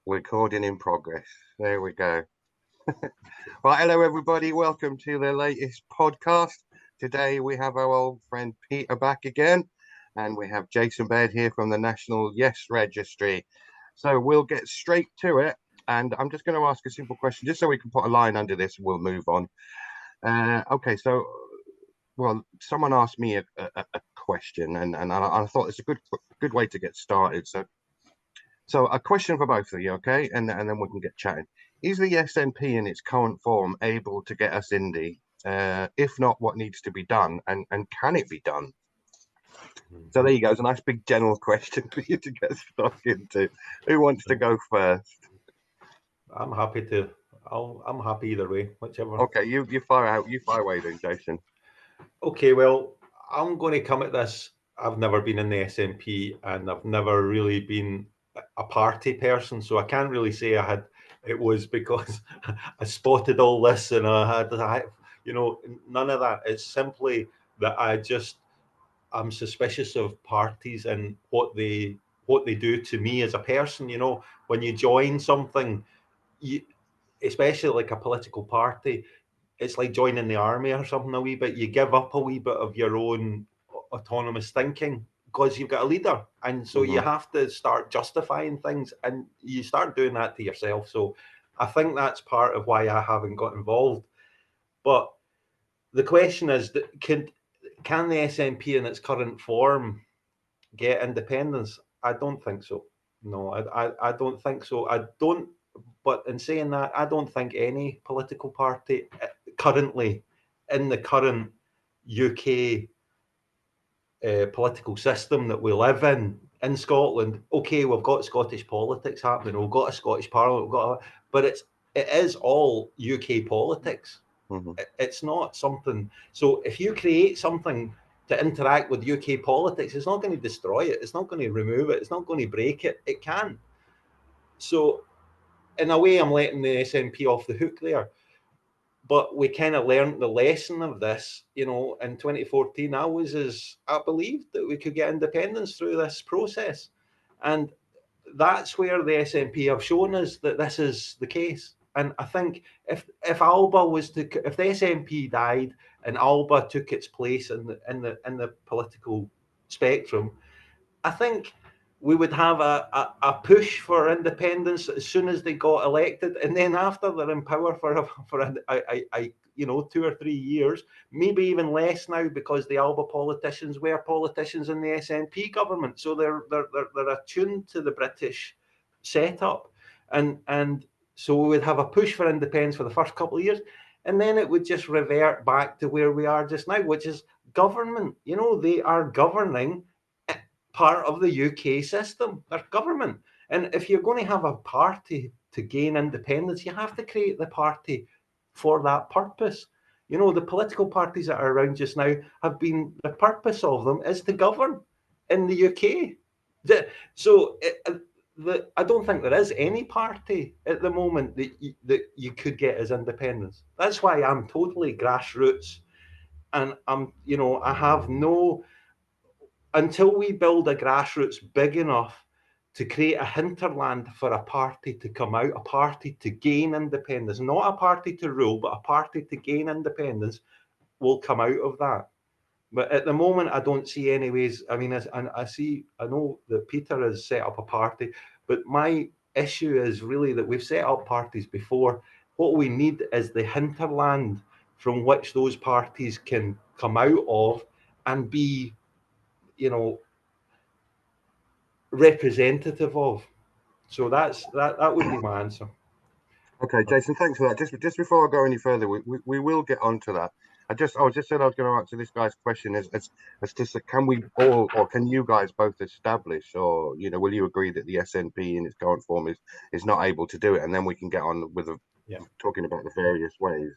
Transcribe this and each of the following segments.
Recording in progress. There we go. Right, hello everybody. Welcome to the latest podcast. Today we have our old friend Peter back again, and we have Jason Baird here from the National Yes Registry. So we'll get straight to it, and I'm just going to ask a simple question, just so we can put a line under this, and we'll move on. Okay, so well, someone asked me a question, and I thought it's a good way to get started. So a question for both of you, okay? And then we can get chatting. Is the SNP in its current form able to get us Indy? If not, what needs to be done? And can it be done? So there you go. It's a nice big general question for you to get stuck into. Who wants to go first? I'm happy to. I'm happy either way, whichever. Okay, you fire out. You fire away then, Jason. Okay, well, I'm going to come at this. I've never been in the SNP, and I've never really been a party person, so I can't really say it was because I spotted all this and none of that. It's simply that I'm suspicious of parties and what they do to me as a person. You know, when you join something, especially like a political party, it's like joining the army or something a wee bit. You give up a wee bit of your own autonomous thinking because you've got a leader, and so you have to start justifying things, and you start doing that to yourself. So I think that's part of why I haven't got involved. But the question is, can the SNP in its current form get independence? I don't think so. No, I don't think so. I don't. But in saying that, I don't think any political party currently in the current UK political system that we live in Scotland. Okay, we've got Scottish politics happening. We've got a Scottish Parliament. But it is all UK politics. It's not something. So if you create something to interact with UK politics, it's not going to destroy it. It's not going to remove it. It's not going to break it. It can't. So in a way, I'm letting the SNP off the hook there. But we kind of learned the lesson of this, you know, in 2014. I believed that we could get independence through this process. And that's where the SNP have shown us that this is the case. And I think if the SNP died and Alba took its place in the political spectrum, I think we would have a push for independence as soon as they got elected, and then after they're in power for 2 or 3 years, maybe even less now, because the Alba politicians were politicians in the SNP government, so they're attuned to the British setup, and so we would have a push for independence for the first couple of years, and then it would just revert back to where we are just now, which is government. You know, they are governing part of the UK system. They're government. And if you're going to have a party to gain independence, you have to create the party for that purpose. You know, the political parties that are around just now the purpose of them is to govern in the UK. I don't think there is any party at the moment that you could get as independence. That's why I'm totally grassroots. And I have no... Until we build a grassroots big enough to create a hinterland for a party to come out, a party to gain independence, not a party to rule, but a party to gain independence, will come out of that. But at the moment, I don't see any ways. I mean, I know that Peter has set up a party, but my issue is really that we've set up parties before. What we need is the hinterland from which those parties can come out of and be, representative of. So that would be my answer. Okay, Jason, thanks for that. Just before I go any further, we will get onto that. I just said I was going to answer this guy's question as to can we all, or can you guys both establish, or will you agree that the SNP in its current form is not able to do it, and then we can get on with talking about the various ways.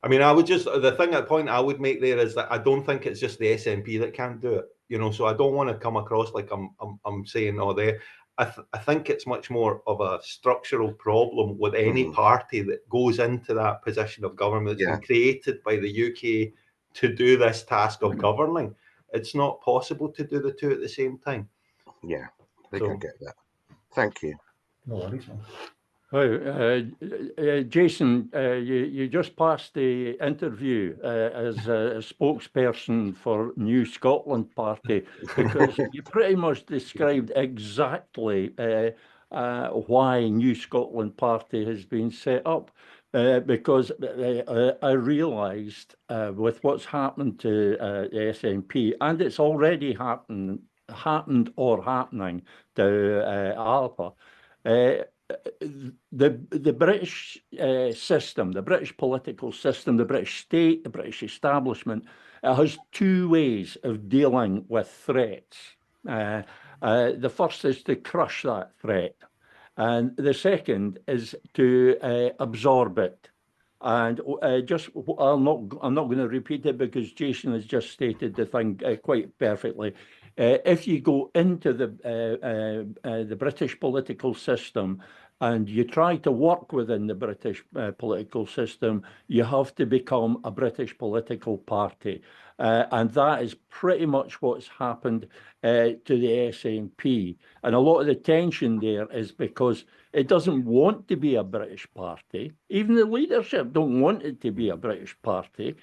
I mean, the point I would make there is that I don't think it's just the SNP that can't do it. So I don't want to come across like I'm saying, I think it's much more of a structural problem with any party that goes into that position of government that's been created by the UK to do this task of governing. It's not possible to do the two at the same time. Yeah, I think I get that. Thank you. No worries, man. Jason, you just passed the interview as a spokesperson for New Scotland Party, because you pretty much described exactly why New Scotland Party has been set up. Because I realised with what's happened to the SNP, and it's already happened or happening to Alpha. The British system, the British political system, the British state, the British establishment, it has two ways of dealing with threats. The first is to crush that threat, and the second is to absorb it. And I'm not going to repeat it because Jason has just stated the thing quite perfectly. If you go into the British political system and you try to work within the British political system, you have to become a British political party. And that is pretty much what's happened to the SNP. And a lot of the tension there is because it doesn't want to be a British party. Even the leadership don't want it to be a British party,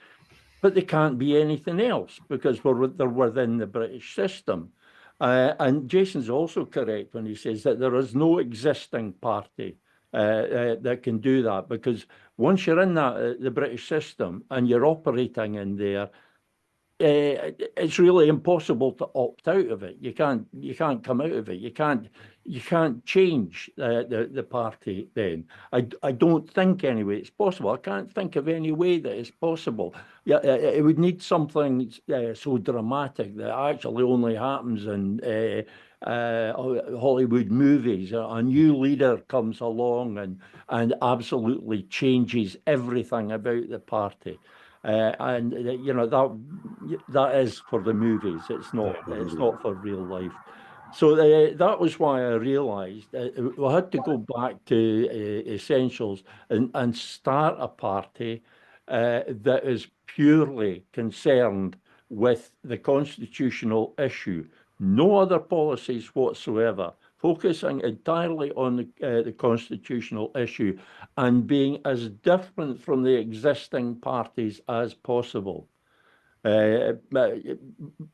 but they can't be anything else because they're within the British system. And Jason's also correct when he says that there is no existing party that can do that, because once you're in the British system and you're operating in there, it's really impossible to opt out of it. You can't come out of it. You can't change the party then. I don't think anyway it's possible. I can't think of any way that it's possible. Yeah, it would need something so dramatic that actually only happens in Hollywood movies. A new leader comes along and absolutely changes everything about the party. And you know, that is for the movies. It's not for real life. So that was why I realised we had to go back to essentials and start a party that is purely concerned with the constitutional issue. No other policies whatsoever, focusing entirely on the constitutional issue and being as different from the existing parties as possible. The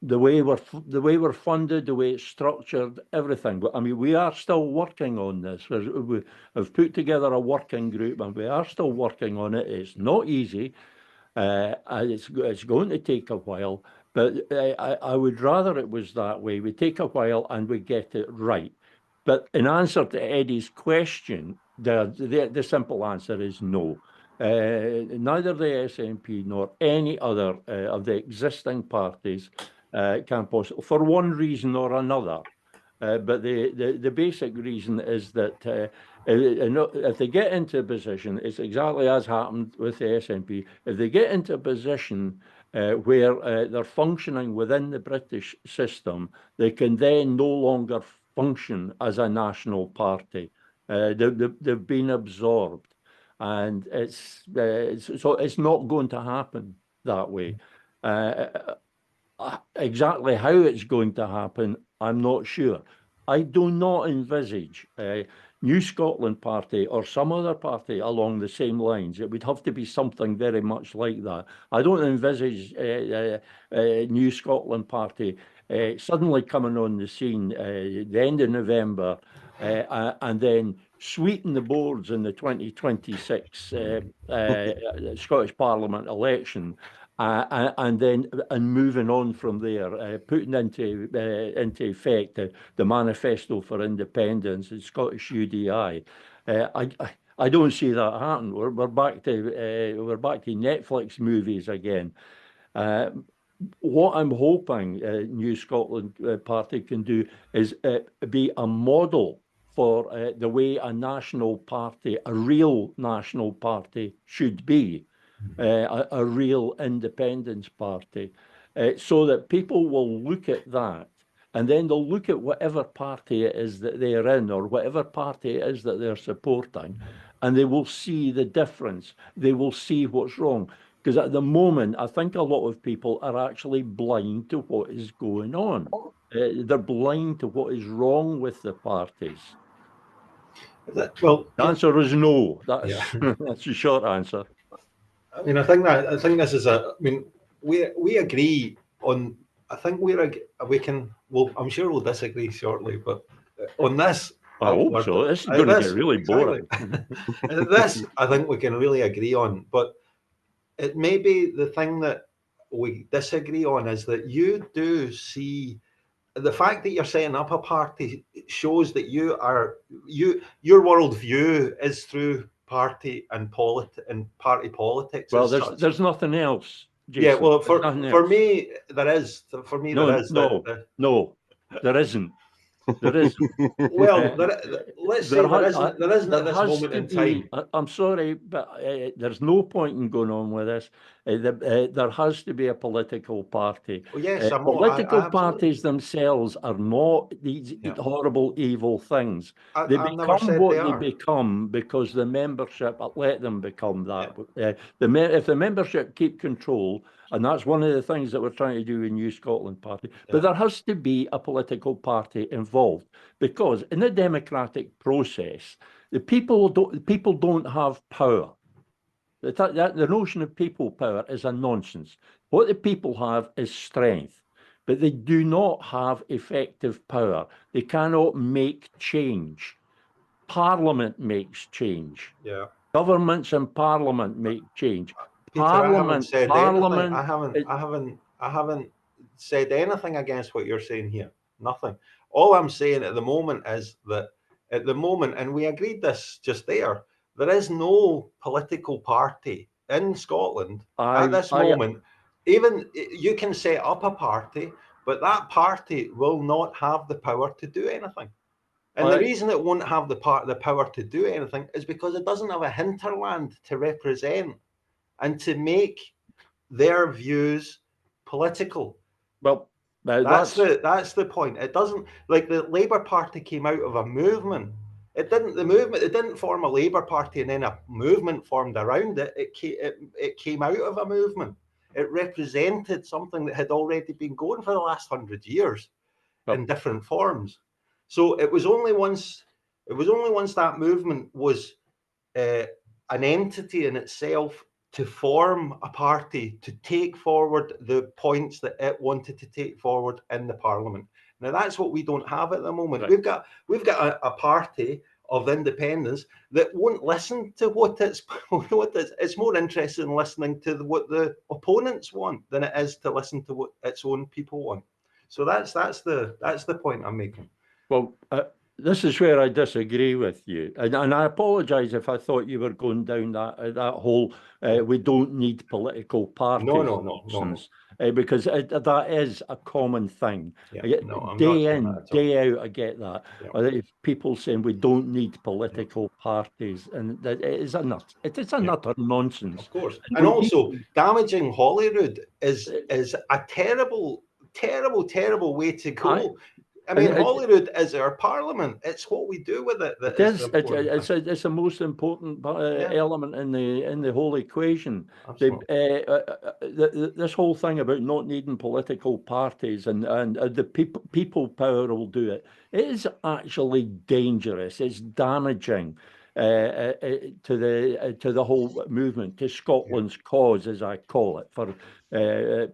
way we're funded, the way it's structured, everything. But I mean, we are still working on this. We have put together a working group, and we are still working on it. It's not easy. And it's going to take a while, but I would rather it was that way. We take a while and we get it right. But in answer to Eddie's question, the simple answer is no. Neither the SNP nor any other of the existing parties can possibly, for one reason or another. But the basic reason is that if they get into a position, it's exactly as happened with the SNP. If they get into a position where they're functioning within the British system, they can then no longer function as a national party. They've been absorbed, and so it's not going to happen that way. Exactly how it's going to happen, I'm not sure. I do not envisage New Scotland Party or some other party along the same lines. It would have to be something very much like that. I don't envisage New Scotland Party suddenly coming on the scene the end of November and then sweeping the boards in the 2026 Scottish Parliament election. And then moving on from there, putting into effect the manifesto for independence and Scottish UDI. I don't see that happen. We're back to Netflix movies again. What I'm hoping New Scotland Party can do is be a model for the way a national party, a real national party, should be. A real independence party, so that people will look at that, and then they'll look at whatever party it is that they're in or whatever party it is that they're supporting, and they will see the difference. They will see what's wrong. Because at the moment, I think a lot of people are actually blind to what is going on. They're blind to what is wrong with the parties. Well, The answer is no. That's yeah. that's the short answer. I mean, I think this is I mean, we agree on. I think we can. Well, I'm sure we'll disagree shortly, but on this, I hope so. This is going to get really boring. This, I think we can really agree on. But it may be the thing that we disagree on is that you do see the fact that you're setting up a party shows that your worldview is through party and party politics. Well, as there's nothing else, Jason. Yeah, well, for else. me there is. For me, no, there is. No, no, there isn't. There isn't. Well, let's say there isn't at this moment in time. I'm sorry, but there's no point in going on with this. There has to be a political party. Oh, yes, political parties themselves are not these horrible, evil things. They become what they become because the membership let them become that. Yeah. If the membership keep control, and that's one of the things that we're trying to do in New Scotland Party, but there has to be a political party involved, because in the democratic process, the people don't have power. The notion of people power is a nonsense. What the people have is strength, but they do not have effective power. They cannot make change. Parliament makes change. Yeah. Governments and Parliament make change. Peter, Parliament. I haven't said anything against what you're saying here. Nothing. All I'm saying at the moment is that at the moment, and we agreed this just there is no political party in Scotland at this moment. Even you can set up a party, but that party will not have the power to do anything. And the reason it won't have the power to do anything is because it doesn't have a hinterland to represent and to make their views political. Well, that's the point. It doesn't, like the Labour Party came out of a movement. It didn't form a Labour Party and then a movement formed around it. It came out of a movement. It represented something that had already been going for the last 100 years in different forms. So it was only once that movement was an entity in itself to form a party to take forward the points that it wanted to take forward in the Parliament. Now that's what we don't have at the moment. Right. We've got a party of independence that won't listen to what it's more interested in listening to what the opponents want than it is to listen to what its own people want. So that's the point I'm making. Well, this is where I disagree with you, and I apologise if I thought you were going down that whole we don't need political parties. No. Because that is a common thing. Yeah, day in, day out, I get that. Yeah. People saying we don't need political parties, and that it is a nut. It is a utter nonsense. Of course, and also damaging Holyrood is a terrible way to go. I mean, Holyrood is our parliament. It's what we do with it. It's the most important element in the whole equation. This whole thing about not needing political parties and the people power will do it. It is actually dangerous. It's damaging to the whole movement, to Scotland's cause, as I call it,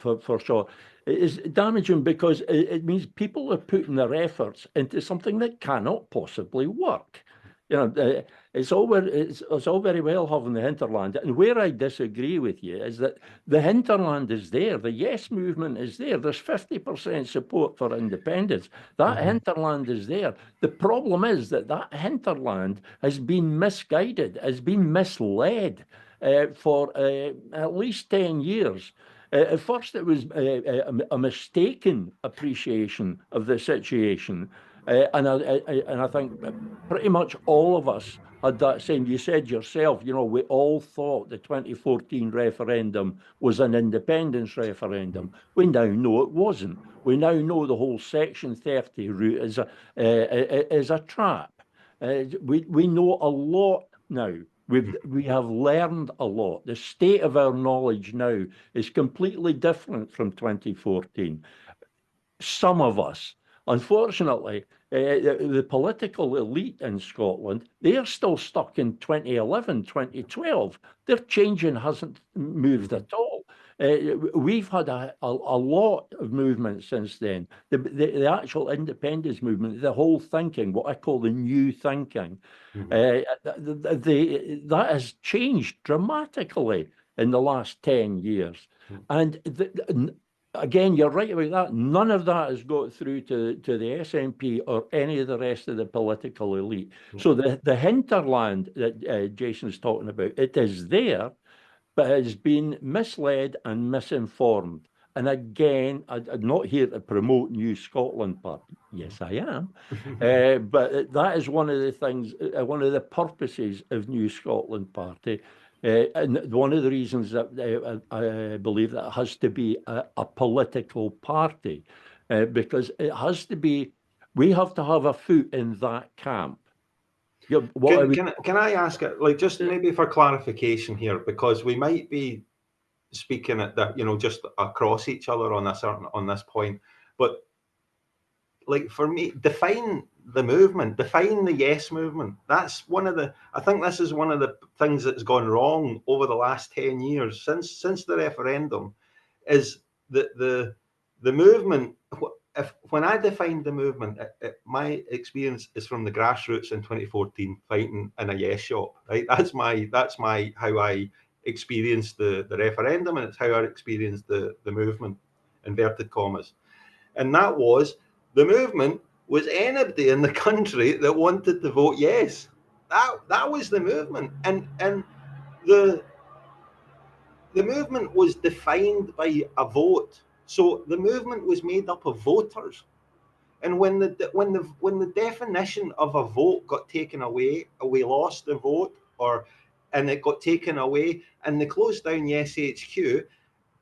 for short. It is damaging because it means people are putting their efforts into something that cannot possibly work. It's all very well having the hinterland, and where I disagree with you is that the hinterland is there. The Yes movement is there. There's 50% support for independence. That hinterland is there. The problem is that hinterland has been misguided, has been misled for at least 10 years. At first, it was a mistaken appreciation of the situation, and I think pretty much all of us had that same. You said yourself, we all thought the 2014 referendum was an independence referendum. We now know it wasn't. We now know the whole Section 30 route is a trap. We know a lot now. We have learned a lot. The state of our knowledge now is completely different from 2014. Some of us, unfortunately, The political elite in Scotland, they are still stuck in 2011, 2012. Their changing hasn't moved at all. We've had a lot of movement since then. The actual independence movement, the whole thinking, what I call the new thinking, that has changed dramatically in the last 10 years. And again, you're right about that. None of that has got through to the SNP or any of the rest of the political elite. So the hinterland that Jason's talking about, it is there, but it has been misled and misinformed. And again, I'm not here to promote New Scotland Party. Yes, I am. But that is one of the things, one of the purposes of New Scotland Party. And one of the reasons that I believe that it has to be a political party, because it has to be, we have to have a foot in that camp. Can I ask it, like, just maybe for clarification here, because we might be speaking at that, just across each other on this point, but like, for me, define the movement, define the yes movement. That's I think this is one of the things that's gone wrong over the last 10 years since the referendum, is that the movement. When I defined the movement, my experience is from the grassroots in 2014, fighting in a yes shop. Right, that's how I experienced the referendum, and it's how I experienced the movement, inverted commas. And that was, the movement was anybody in the country that wanted to vote yes. That was the movement, and the movement was defined by a vote. So the movement was made up of voters. And when the definition of a vote got taken away, we lost the vote, and it got taken away, and they closed down Yes HQ,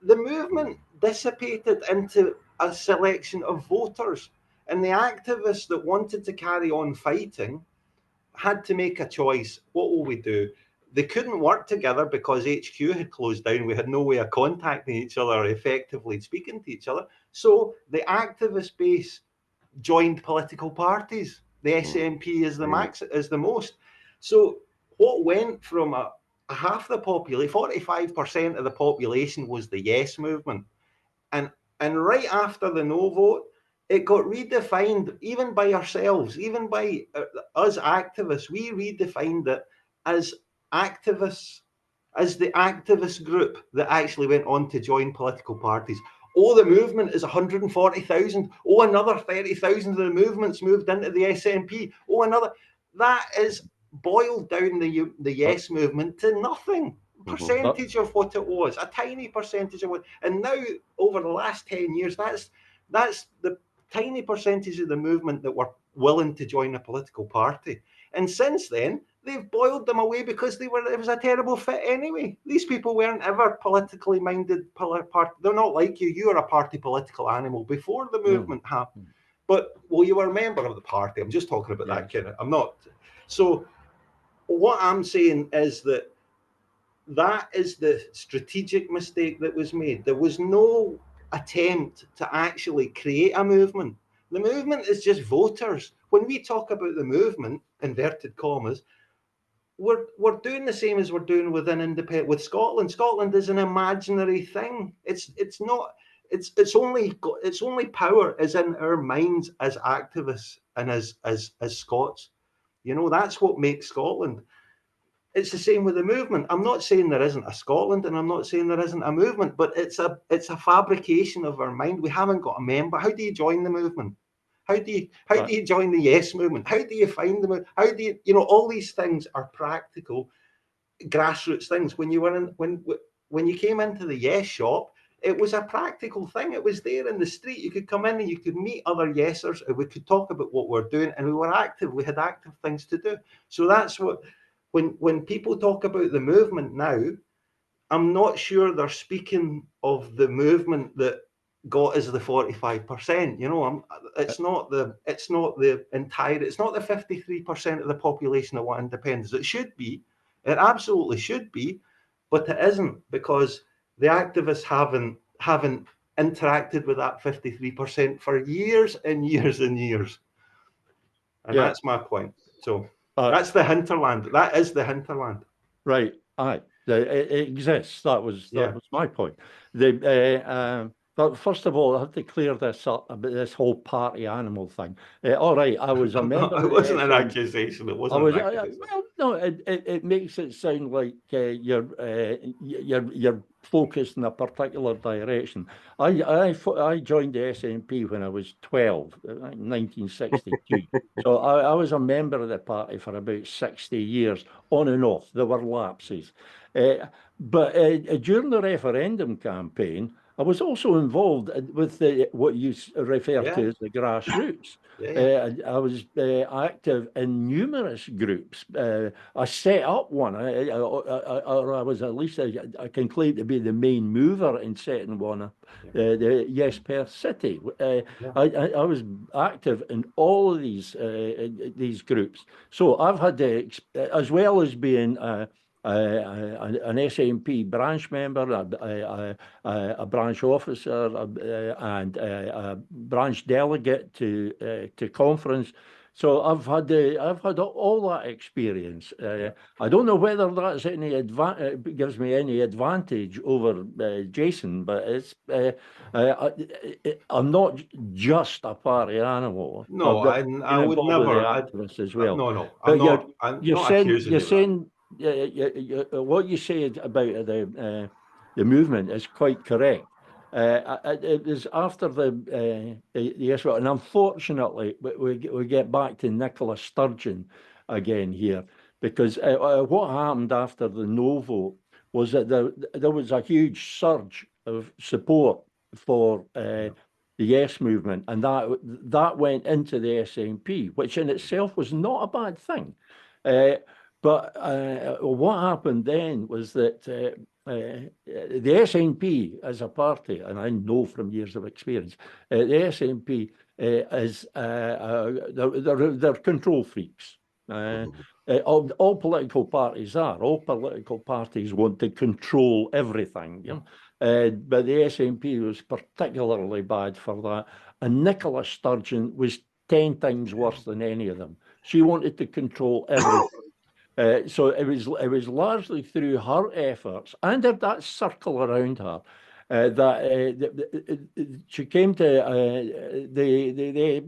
the movement dissipated into a selection of voters. And the activists that wanted to carry on fighting had to make a choice. What will we do? They couldn't work together because HQ had closed down. We had no way of contacting each other, effectively speaking to each other. So the activist base joined political parties. The SNP is the most. So what went from a half the population, 45% of the population was the yes movement, and right after the no vote, it got redefined, even by ourselves, even by us activists. We redefined it as activists, as the activist group that actually went on to join political parties. Oh, the movement is 140,000. Oh, another 30,000 of the movements moved into the SNP. Oh, another. That is boiled down the yes movement to nothing. Percentage of what it was, a tiny percentage of what. And now, over the last 10 years, that's the tiny percentage of the movement that were willing to join a political party. And since then, they've boiled them away because it was a terrible fit anyway. These people weren't ever politically minded party. They're not like you. You are a party political animal before the movement happened. But, well, you were a member of the party. I'm just talking about that kind of. I'm not. So what I'm saying is that is the strategic mistake that was made. There was no attempt to actually create a movement. The movement is just voters. When we talk about the movement, inverted commas, we're doing the same as we're doing with Scotland. Scotland is an imaginary thing. It's not. It's only power is in our minds as activists and as Scots. That's what makes Scotland. It's the same with the movement. I'm not saying there isn't a Scotland, and I'm not saying there isn't a movement, but it's a fabrication of our mind. We haven't got a member. How do you join the movement? How do you join the yes movement? How do you find the movement? How do you all these things are practical grassroots things. When you came into the yes shop, it was a practical thing. It was there in the street. You could come in and you could meet other yesers, and we could talk about what we're doing, and we were active. We had active things to do. So that's what. When people talk about the movement now, I'm not sure they're speaking of the movement that got us the 45%. It's not the entire. It's not the 53% of the population that want independence. It should be. It absolutely should be, but it isn't, because the activists haven't interacted with that 53% for years and years and years. And that's my point. So that's the hinterland. That is the hinterland. Right. Aye. It exists. That was my point. But first of all, I have to clear this up about this whole party animal thing. All right, I was a member. It wasn't an accusation. It wasn't an accusation. Well, no, it makes it sound like you're focused in a particular direction. I joined the SNP when I was 12, 1962. So I was a member of the party for about 60 years, on and off. There were lapses. But during the referendum campaign, I was also involved with what you refer to as the grassroots. I was active in numerous groups. I set up one, or I was at least, I can claim to be the main mover in setting one up, the Yes Perth City. I was active in all of these groups. So I've had, as well as being an SNP branch member, a branch officer, and a branch delegate to conference. So I've had all that experience. I don't know whether that's gives me any advantage over Jason, but it's I'm not just a party animal. No, I would never. Activists as well. No, I'm not accusing you. You're saying what you said about the movement is quite correct. It was after the Israel, and unfortunately, we get back to Nicola Sturgeon again here, because what happened after the no vote was that there was a huge surge of support for the Yes movement, and that went into the SNP, which in itself was not a bad thing. But what happened then was that the SNP as a party, and I know from years of experience, the SNP is they're control freaks. All political parties are. All political parties want to control everything. But the SNP was particularly bad for that. And Nicola Sturgeon was 10 times worse than any of them. She wanted to control everything. So it was largely through her efforts and that circle around her that she came to the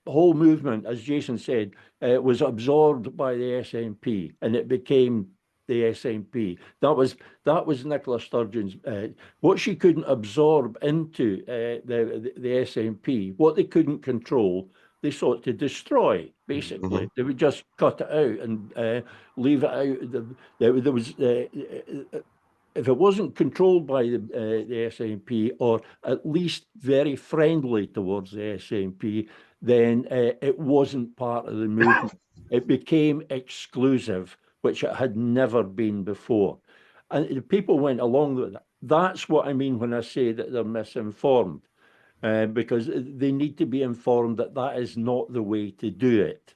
whole movement, as Jason said, was absorbed by the SNP, and it became the SNP. That was Nicola Sturgeon's. What she couldn't absorb into the SNP, what they couldn't control, they sought to destroy. Basically, they would just cut it out and leave it out. There was. If it wasn't controlled by the SNP, or at least very friendly towards the SNP, then it wasn't part of the movement. It became exclusive, which it had never been before. And the people went along with it. That's what I mean when I say that they're misinformed, because they need to be informed that that is not the way to do it.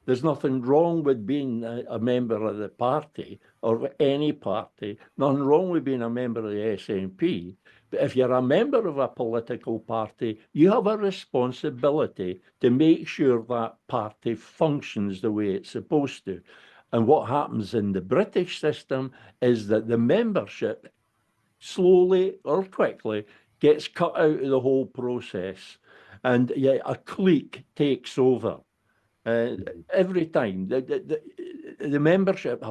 There's nothing wrong with being a member of the party or any party, nothing wrong with being a member of the SNP. But if you're a member of a political party, you have a responsibility to make sure that party functions the way it's supposed to. And what happens in the British system is that the membership, slowly or quickly, gets cut out of the whole process. And a clique takes over. Every time the membership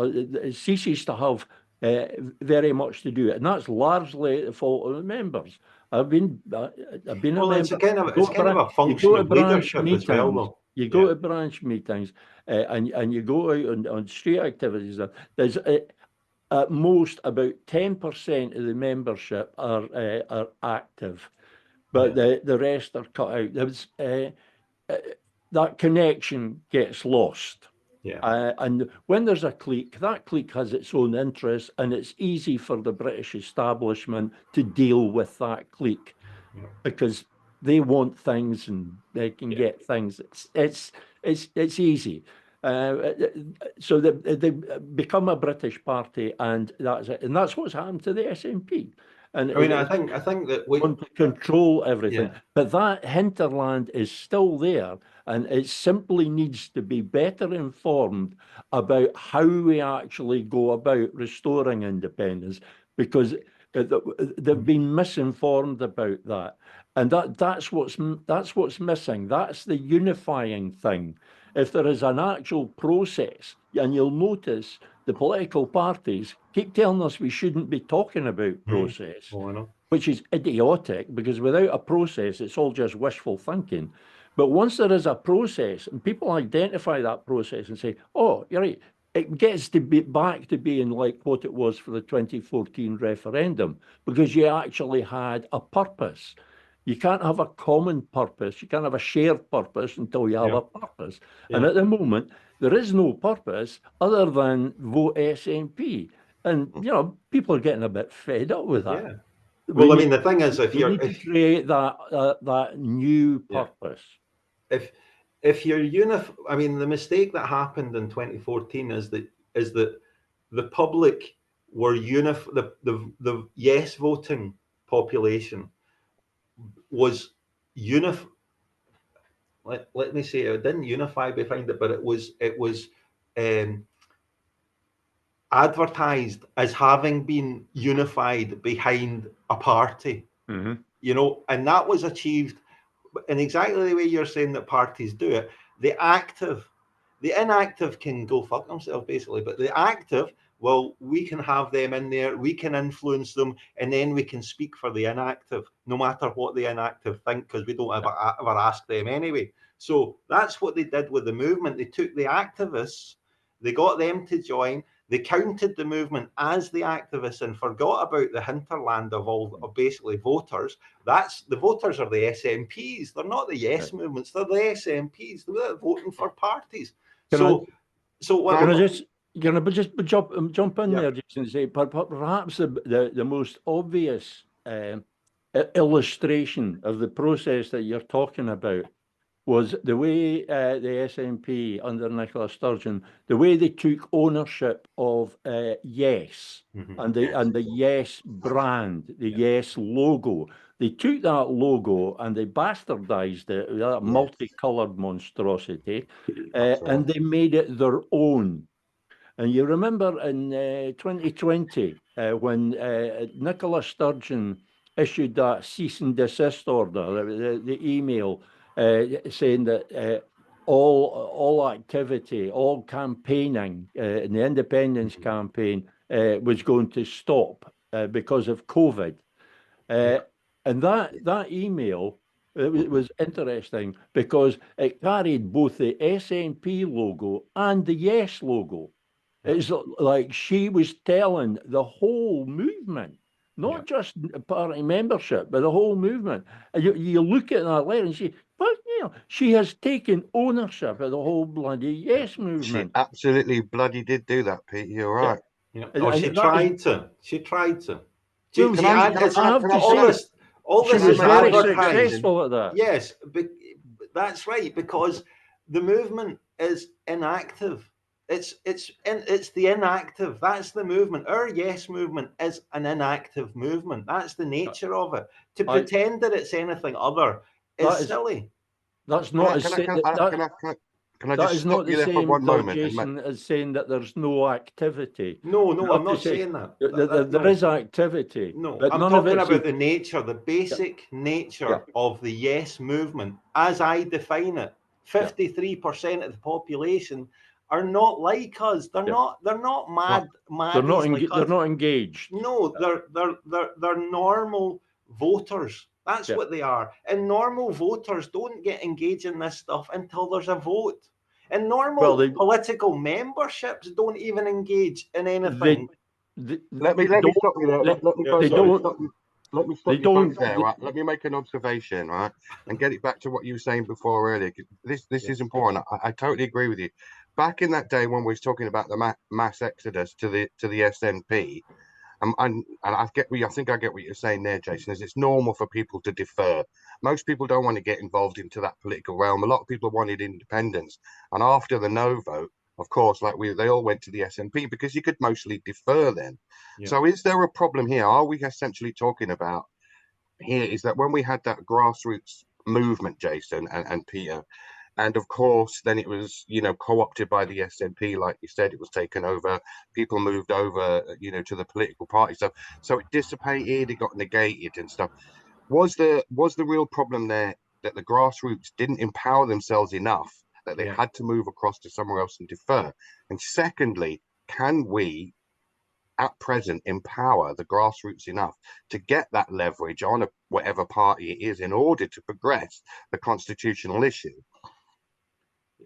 ceases to have very much to do, and that's largely the fault of the members. I've been a member. It's kind of a function of leadership as well, though. You go to branch meetings and you go out on street activities. There's at most about 10% of the membership are active, but the rest are cut out. There's that connection gets lost. And when there's a clique, that clique has its own interests, and it's easy for the British establishment to deal with that clique because they want things and they can get things. It's easy. So they become a British party, and that's it. And that's what's happened to the SNP. And I mean, I think that we want to control everything. Yeah. But that hinterland is still there, and it simply needs to be better informed about how we actually go about restoring independence, because they've been misinformed about that. And that's what's missing. That's the unifying thing. If there is an actual process, and you'll notice the political parties keep telling us we shouldn't be talking about process, Oh, I know. which is idiotic, because without a process, it's all just wishful thinking. But once there is a process and people identify that process and say, oh, you're right, it gets to be back to being like what it was for the 2014 referendum, because you actually had a purpose. You can't have a common purpose. You can't have a shared purpose until you have a purpose. And at the moment, there is no purpose other than vote SNP. And, people are getting a bit fed up with that. Yeah. Well, I mean, the thing is, if you need to create that new purpose. If you're I mean, the mistake that happened in 2014 is that the public were the yes voting population was let me say, it didn't unify behind it, but it was advertised as having been unified behind a party, and that was achieved in exactly the way you're saying that parties do it. The inactive can go fuck themselves, basically, but the active, well, we can have them in there, we can influence them, and then we can speak for the inactive, no matter what the inactive think, because we don't ever ask them anyway. So that's what they did with the movement. They took the activists, they got them to join, they counted the movement as the activists and forgot about the hinterland of basically voters. The voters are the SNPs. They're not the yes movements. They're the SNPs. They're voting for parties. Can I just jump in there, Jason, and say perhaps the most obvious illustration of the process that you're talking about was the way the SNP under Nicola Sturgeon, the way they took ownership of Yes and the Yes brand, the Yes logo. They took that logo and they bastardized it, that multicolored monstrosity, and they made it their own. And you remember in 2020 when Nicola Sturgeon issued that cease and desist order, the email saying that all activity, all campaigning in the independence campaign was going to stop because of COVID. And that email, it was interesting because it carried both the SNP logo and the Yes logo. It's like she was telling the whole movement, not just party membership, but the whole movement. And you look at that letter and say, but she has taken ownership of the whole bloody Yes movement. She absolutely bloody did do that, Pete. You're right. She tried to. She tried to. All this is very successful at that. Yes, but that's right, because the movement is inactive. It's the inactive. That's the movement. Our Yes movement is an inactive movement. That's the nature of it. To pretend that it's anything other is silly. That's not as Can I just stop you there for one moment? Jason is saying that there's no activity. No, I'm not saying that. There is activity. No, I'm talking about the nature, the basic nature of the Yes movement, as I define it. 53% of the population are not like us. They're not mad. They're not engaged. No, they're normal voters. That's what they are. And normal voters don't get engaged in this stuff until there's a vote. And normal political memberships don't even engage in anything. Let me stop you there. Let me stop you both there, right? Let me make an observation, right? And get it back to what you were saying before earlier. This is important. I totally agree with you. Back in that day when we was talking about the mass exodus to the SNP, and I think I get what you're saying there, Jason, is it's normal for people to defer. Most people don't want to get involved into that political realm. A lot of people wanted independence. And after the no vote, of course, like they all went to the SNP because you could mostly defer then. Yeah. So is there a problem here? Are we essentially talking about here is that when we had that grassroots movement, Jason and Peter, and of course, then it was, co-opted by the SNP, like you said, it was taken over. People moved over, to the political party. So it dissipated, it got negated and stuff. Was the real problem there that the grassroots didn't empower themselves enough, that they had to move across to somewhere else and defer? And secondly, can we at present empower the grassroots enough to get that leverage on whatever party it is in order to progress the constitutional issue?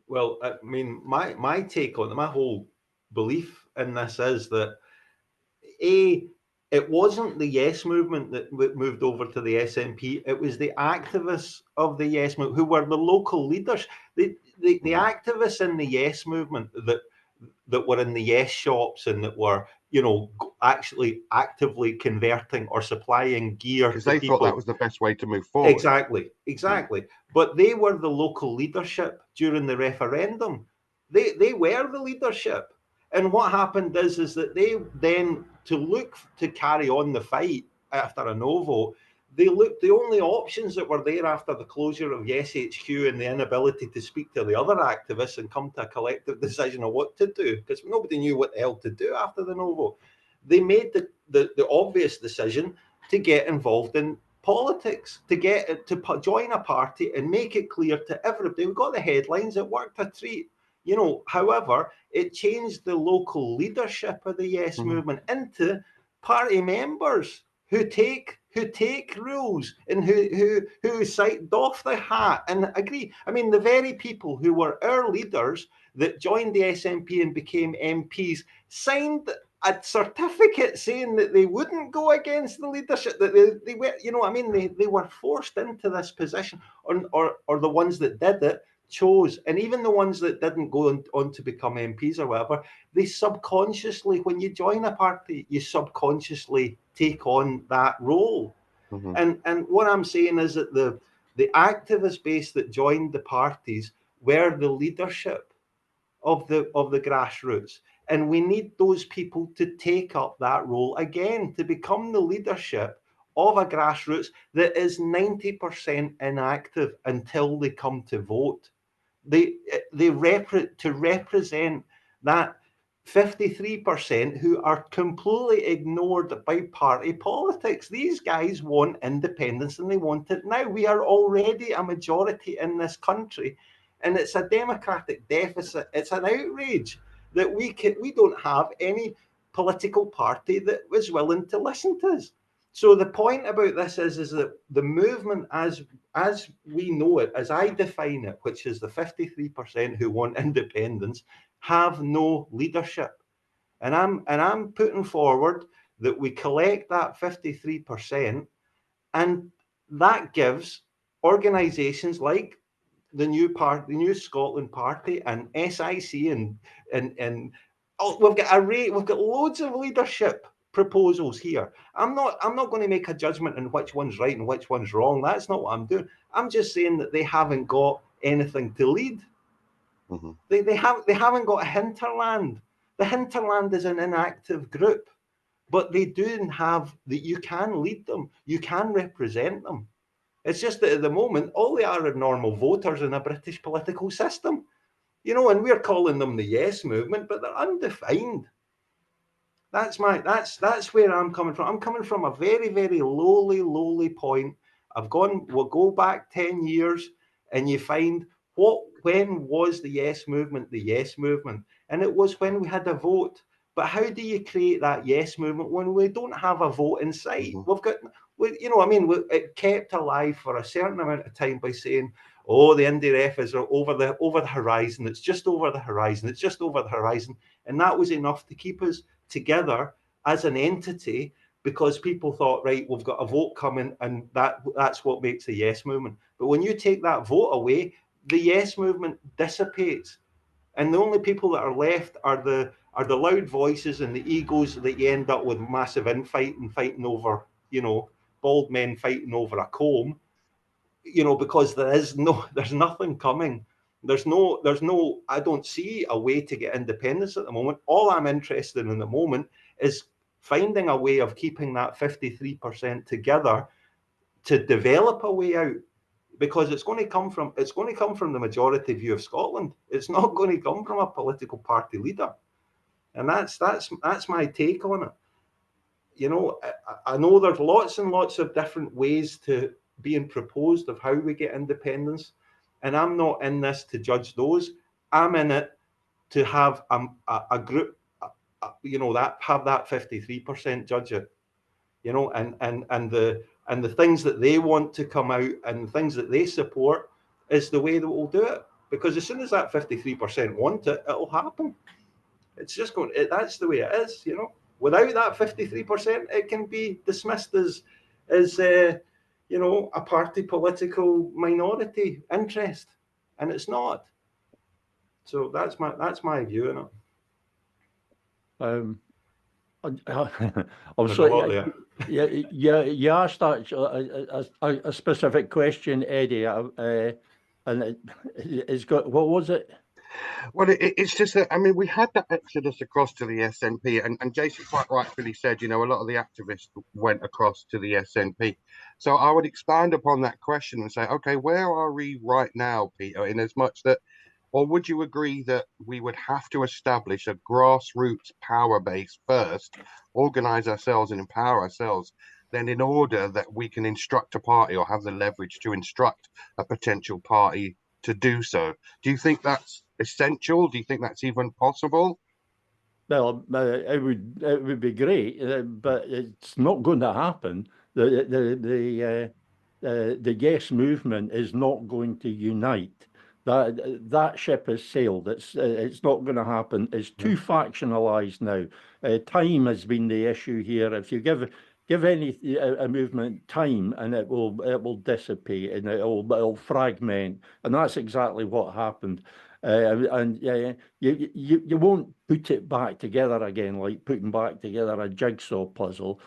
Well, I mean, my take on it, my whole belief in this is that it wasn't the Yes movement that moved over to the SNP. It was the activists of the Yes movement who were the local leaders. The activists in the Yes movement that were in the Yes shops and that were, actually actively converting or supplying gear because to they people. thought that was the best way to move forward. Exactly. But they were the local leadership during the referendum. They were the leadership. And what happened is that they then, to look to carry on the fight after a no vote, they looked, the only options that were there after the closure of Yes HQ and the inability to speak to the other activists and come to a collective decision of what to do, because nobody knew what the hell to do after the no vote. They made the obvious decision to get involved in politics, to join a party and make it clear to everybody. We got the headlines, it worked a treat. However, it changed the local leadership of the Yes movement into party members who take rules and who doff the hat and agree. I mean, the very people who were our leaders that joined the SNP and became MPs signed a certificate saying that they wouldn't go against the leadership, that they were, they were forced into this position, or the ones that did it chose. And even the ones that didn't go on to become MPs or whatever, they subconsciously, when you join a party, you subconsciously take on that role. And what I'm saying is that the activist base that joined the parties were the leadership of the grassroots. And we need those people to take up that role again, to become the leadership of a grassroots that is 90% inactive until they come to vote. To represent that 53% who are completely ignored by party politics. These guys want independence and they want it now. We are already a majority in this country, and it's a democratic deficit. It's an outrage that we don't have any political party that was willing to listen to us. So the point about this is that the movement, as we know it, as I define it, which is the 53% who want independence, have no leadership. And I'm putting forward that we collect that 53%, and that gives organisations like the New Scotland Party and SIC and we've got loads of leadership proposals here. I'm not going to make a judgment on which one's right and which one's wrong. That's not what I'm doing. I'm just saying that they haven't got anything to lead. They haven't got a hinterland. The hinterland is an inactive group, but they do have that. You can lead them. You can represent them. It's just that at the moment, all they are normal voters in a British political system, and we're calling them the Yes movement, but they're undefined. That's where I'm coming from. I'm coming from a very, very lowly point. We'll go back 10 years and you find when was the Yes movement the Yes movement? And it was when we had a vote. But how do you create that Yes movement when we don't have a vote in sight? It kept alive for a certain amount of time by saying, oh, the Indie Ref is over the horizon. It's just over the horizon. It's just over the horizon. And that was enough to keep us together as an entity, because people thought, right, we've got a vote coming, and that's what makes the Yes movement. But when you take that vote away, the Yes movement dissipates, and the only people that are left are the loud voices and the egos that you end up with massive infight and fighting over, bald men fighting over a comb, because there's nothing coming. I don't see a way to get independence at the moment. All I'm interested in the moment is finding a way of keeping that 53% together to develop a way out, because it's going to come from the majority view of Scotland. It's not going to come from a political party leader, and that's my take on it. You know, I know there's lots and lots of different ways to being proposed of how we get independence, and I'm not in this to judge those. I'm in it to have a group, you know, that have that 53% judge it, you know, and the things that they want to come out and the things that they support is the way that we'll do it. Because as soon as that 53% want it, it'll happen. It's just going. That's the way it is, you know. Without that 53%, it can be dismissed as you know, a party political minority interest, and it's not. So that's my view on it. I'm sorry. You asked that a specific question, Eddie, and it's got, what was it? Well, it's just that, I mean, we had that exodus across to the SNP, and Jason quite rightfully said, you know, a lot of the activists went across to the SNP. So I would expand upon that question and say, okay, where are we right now, Peter, in as much that, or would you agree that we would have to establish a grassroots power base first, organize ourselves and empower ourselves, then in order that we can instruct a party or have the leverage to instruct a potential party to do so? Do you think that's essential? Do you think that's even possible? Well, it would be great, but it's not going to happen. The Yes movement is not going to unite. That ship has sailed. It's not going to happen. It's too factionalized now. Time has been the issue here. If you give a movement time, and it will dissipate, and it'll fragment, and that's exactly what happened. And you won't put it back together again, like putting back together a jigsaw puzzle,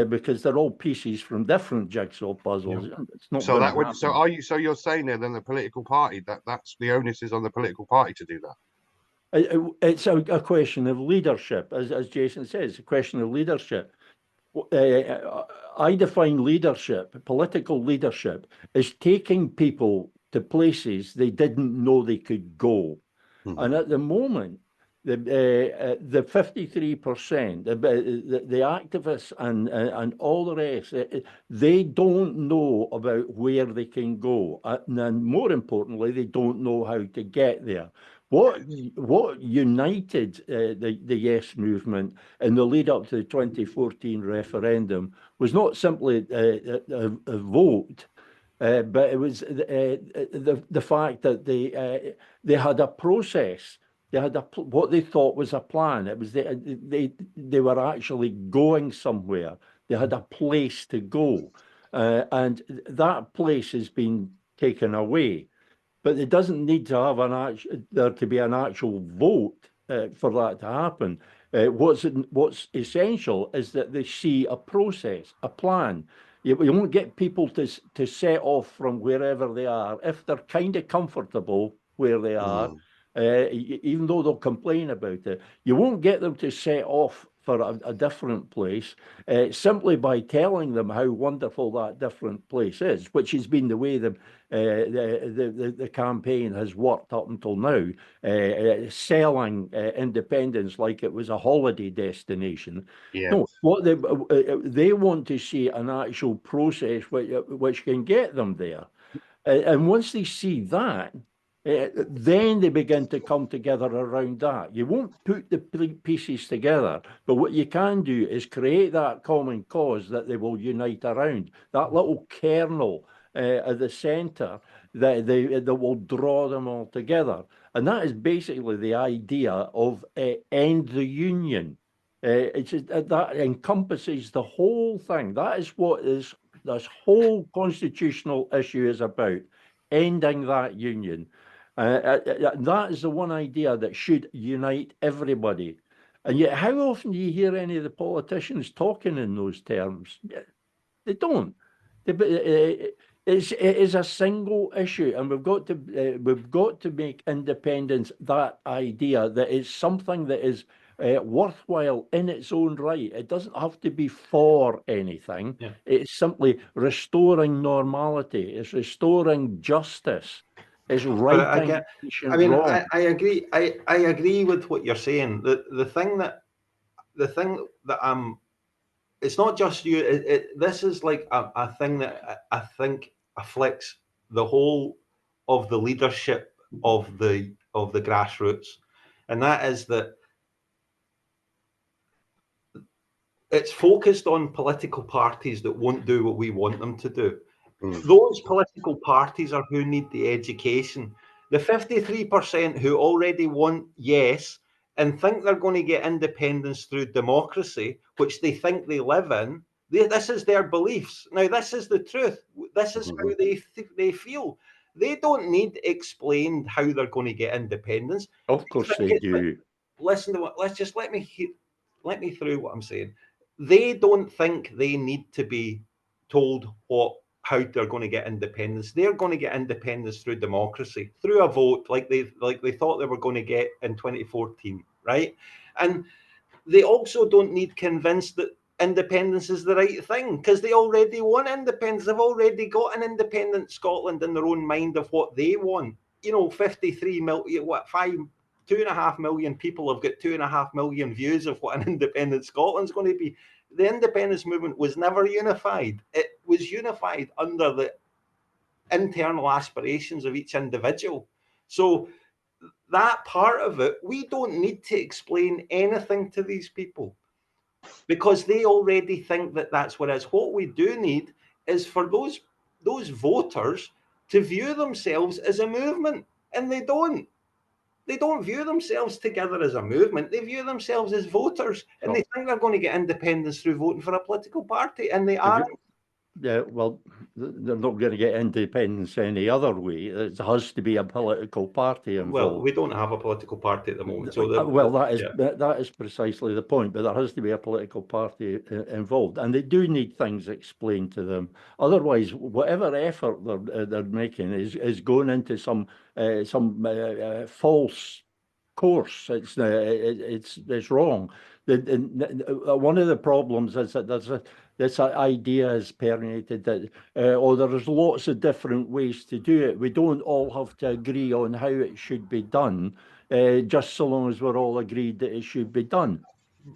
because they're all pieces from different jigsaw puzzles. Yeah. It's not. So that would. So are you? So you're saying there, then the political party, that's the onus is on the political party to do that. It's a question of leadership, as Jason says, a question of leadership. I define leadership, political leadership, as taking people to places they didn't know they could go. Mm-hmm. And at the moment, the 53%, the activists and all the rest, they don't know about where they can go. And more importantly, they don't know how to get there. What united the Yes movement in the lead up to the 2014 referendum was not simply a vote, but it was the fact that they had a process. They had what they thought was a plan. It was they were actually going somewhere. They had a place to go, and that place has been taken away. But it doesn't need to have there to be an actual vote for that to happen. What's essential is that they see a process, a plan. You won't get people to set off from wherever they are if they're kind of comfortable where they are, even though they'll complain about it. You won't get them to set off for a different place simply by telling them how wonderful that different place is, which has been the way the campaign has worked up until now, selling independence like it was a holiday destination. Yes. No, what they want to see an actual process which can get them there, and once they see that, then they begin to come together around that. You won't put the pieces together, but what you can do is create that common cause that they will unite around, that little kernel at the centre that will draw them all together. And that is basically the idea of end the union. That encompasses the whole thing. That is what this whole constitutional issue is about, ending that union. That is the one idea that should unite everybody. And yet, how often do you hear any of the politicians talking in those terms? They don't. It is a single issue, and we've got to make independence that idea that it's something that is worthwhile in its own right. It doesn't have to be for anything. Yeah. It's simply restoring normality. It's restoring justice. It's righting ancient wrong. I agree. I agree with what you're saying. The thing that it's not just you. This is like a thing that I think afflicts the whole of the leadership of the grassroots, and that is that it's focused on political parties that won't do what we want them to do. Those political parties are who need the education. The 53% who already want yes and think they're going to get independence through democracy, which they think they live in, this is their beliefs. Now, this is the truth. This is how they feel. They don't need explained how they're going to get independence. Of course they do. Listen to what. Let's just let me through what I'm saying. They don't think they need to be told how they're going to get independence. They're going to get independence through democracy, through a vote, like they thought they were going to get in 2014, right? And they also don't need convinced that independence is the right thing, because they already want independence. They've already got an independent Scotland in their own mind of what they want. 53 million, 2.5 million people have got 2.5 million views of what an independent Scotland's going to be. The independence movement was never unified. It was unified under the internal aspirations of each individual. So that part of it, we don't need to explain anything to these people, because they already think that that's what it is. What we do need is for those voters to view themselves as a movement, and they don't. They don't view themselves together as a movement. They view themselves as voters, and they think they're going to get independence through voting for a political party, and they aren't. Yeah, well, they're not going to get independence any other way. It has to be a political party involved. Well, we don't have a political party at the moment. So that is precisely the point. But there has to be a political party involved, and they do need things explained to them. Otherwise, whatever effort they're making is going into some false course. It's wrong. One of the problems is that this idea is permeated that there's lots of different ways to do it. We don't all have to agree on how it should be done, just so long as we're all agreed that it should be done.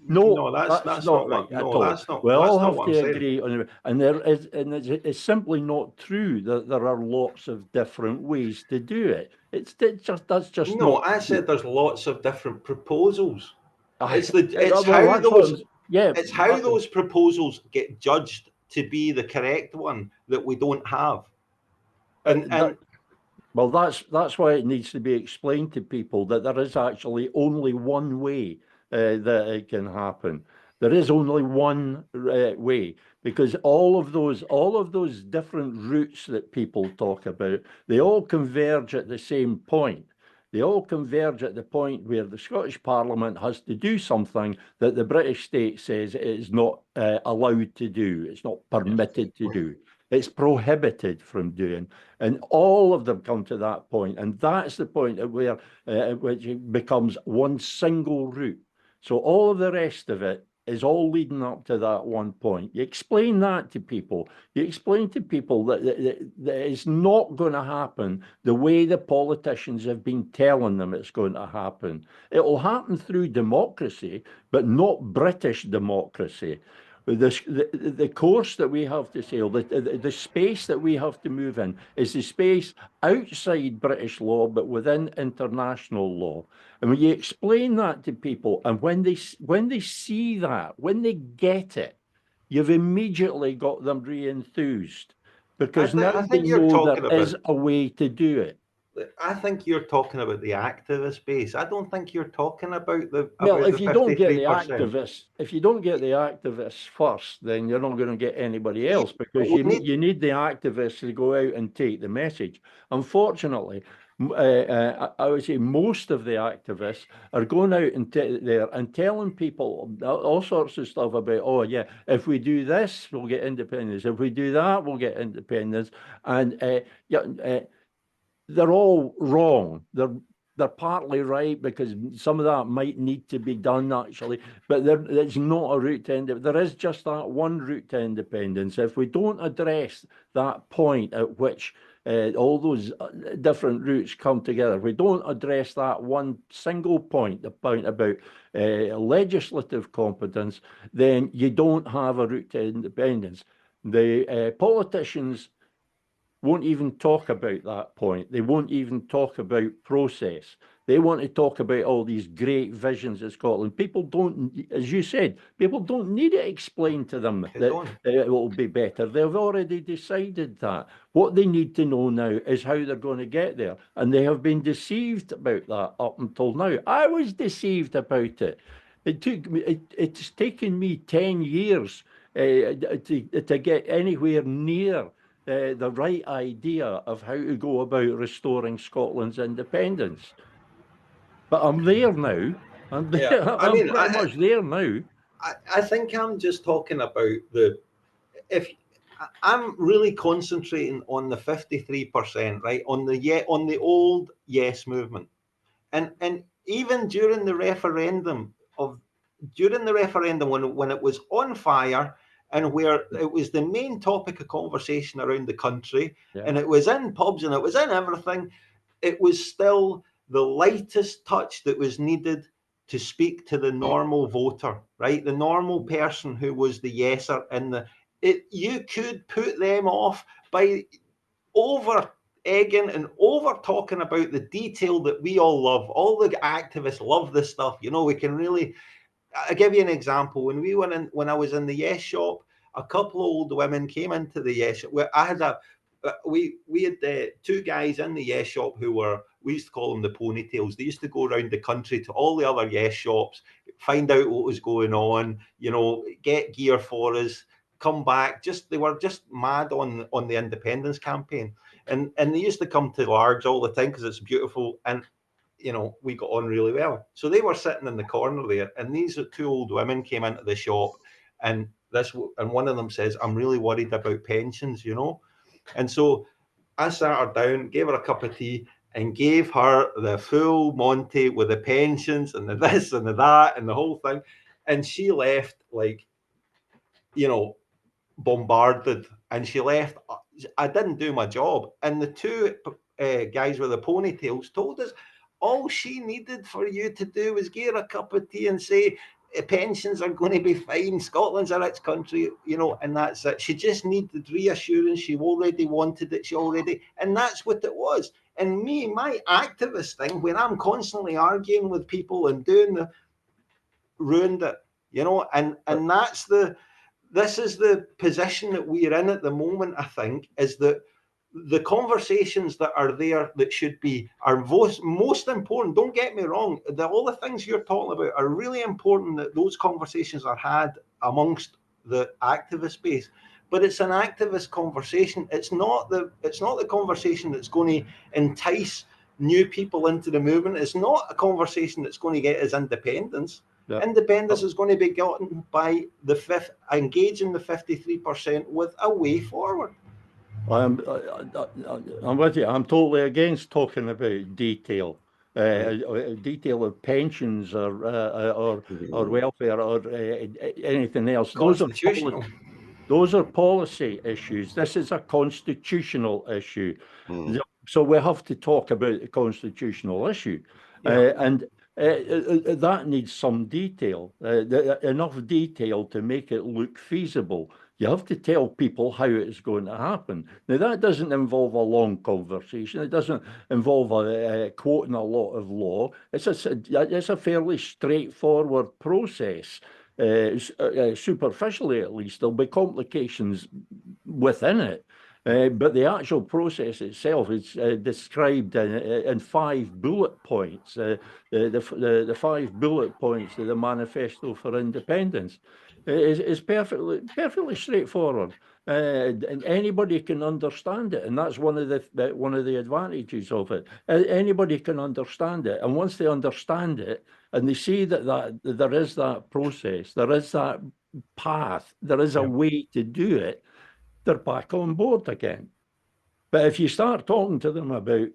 No, that's not right at all. We all have to agree on it, and it's simply not true that there are lots of different ways to do it. That's just no. Not I said there's lots of different proposals. It's how those proposals get judged to be the correct one that we don't have. Well, that's why it needs to be explained to people that there is actually only one way that it can happen. There is only one way, because all of those different routes that people talk about, they all converge at the same point. They all converge at the point where the Scottish Parliament has to do something that the British state says it is not allowed to do. It's not permitted to do. It's prohibited from doing. And all of them come to that point. And that's the point at which it becomes one single route. So all of the rest of it is all leading up to that one point. You explain that to people. You explain to people that it's not going to happen the way the politicians have been telling them it's going to happen. It will happen through democracy, but not British democracy. The course that we have to sail, the space that we have to move in, is the space outside British law, but within international law. And when you explain that to people, and when they see that, when they get it, you've immediately got them re-enthused, because now they know there is a way to do it. I think you're talking about the activist base. I don't think you're talking about the. Well, if you don't get the activists first, then you're not going to get anybody else, because you need the activists to go out and take the message. Unfortunately, I would say most of the activists are going out and there and telling people all sorts of stuff about, oh yeah, if we do this, we'll get independence. If we do that, we'll get independence. And they're all wrong. They're partly right because some of that might need to be done actually, but it's not a route to independence. There is just that one route to independence. If we don't address that point at which all those different routes come together, if we don't address that one single point, the point about legislative competence, then you don't have a route to independence. The politicians won't even talk about that point. They won't even talk about process. They want to talk about all these great visions of Scotland. People don't, as you said, people don't need it explained to them that it will be better. They've already decided that. What they need to know now is how they're going to get there. And they have been deceived about that up until now. I was deceived about it. It's taken me 10 years to get anywhere near the right idea of how to go about restoring Scotland's independence. But I'm there now. I'm there. Yeah, I'm pretty much there now. I think I'm just talking about if I'm really concentrating on the 53%, right? On the old yes movement. And even during the referendum when it was on fire, and where it was the main topic of conversation around the country, and it was in pubs and it was in everything, it was still the lightest touch that was needed to speak to the normal voter, right? The normal person who was the yeser, and you could put them off by over egging and over talking about the detail that we all love. All the activists love this stuff. You know, we can really. I'll give you an example. When I was in the Yes shop, a couple of old women came into the Yes shop. We had two guys in the Yes shop who we used to call them the ponytails. They used to go around the country to all the other Yes shops, find out what was going on, you know, get gear for us, come back. They were just mad on the independence campaign, and they used to come to Largs all the time because it's beautiful, and you know, we got on really well. So they were sitting in the corner there, and these two old women came into the shop, and one of them says, "I'm really worried about pensions," you know. And so I sat her down, gave her a cup of tea, and gave her the full Monty with the pensions and the this and the that and the whole thing. And she left like, you know, bombarded, and she left. I didn't do my job. And the two guys with the ponytails told us, all she needed for you to do was give her a cup of tea and say, pensions are going to be fine, Scotland's a rich country, you know, and that's it. She just needed reassurance. She already wanted it. And that's what it was. And my activist thing, when I'm constantly arguing with people and ruined it, you know, and this is the position that we're in at the moment, I think, is that the conversations that are there that should be are most important. Don't get me wrong. All the things you're talking about are really important, that those conversations are had amongst the activist space. But it's an activist conversation. It's not the conversation that's going to entice new people into the movement. It's not a conversation that's going to get us independence. Yeah. Independence is going to be gotten by engaging the 53% with a way forward. I'm with you. I'm totally against talking about detail, detail of pensions or welfare or anything else. Those are policy issues. This is a constitutional issue. So we have to talk about the constitutional issue, and that needs some detail, enough detail to make it look feasible. You have to tell people how it's going to happen. Now, that doesn't involve a long conversation. It doesn't involve quoting a lot of law. It's a fairly straightforward process. Superficially, at least, there'll be complications within it. But the actual process itself is described in 5 bullet points. The 5 bullet points of the manifesto for independence is perfectly straightforward, and anybody can understand it, and that's one of the advantages of it. Anybody can understand it, and once they understand it, and they see that there is that process, there is that path, there is a way to do it, they're back on board again. But if you start talking to them about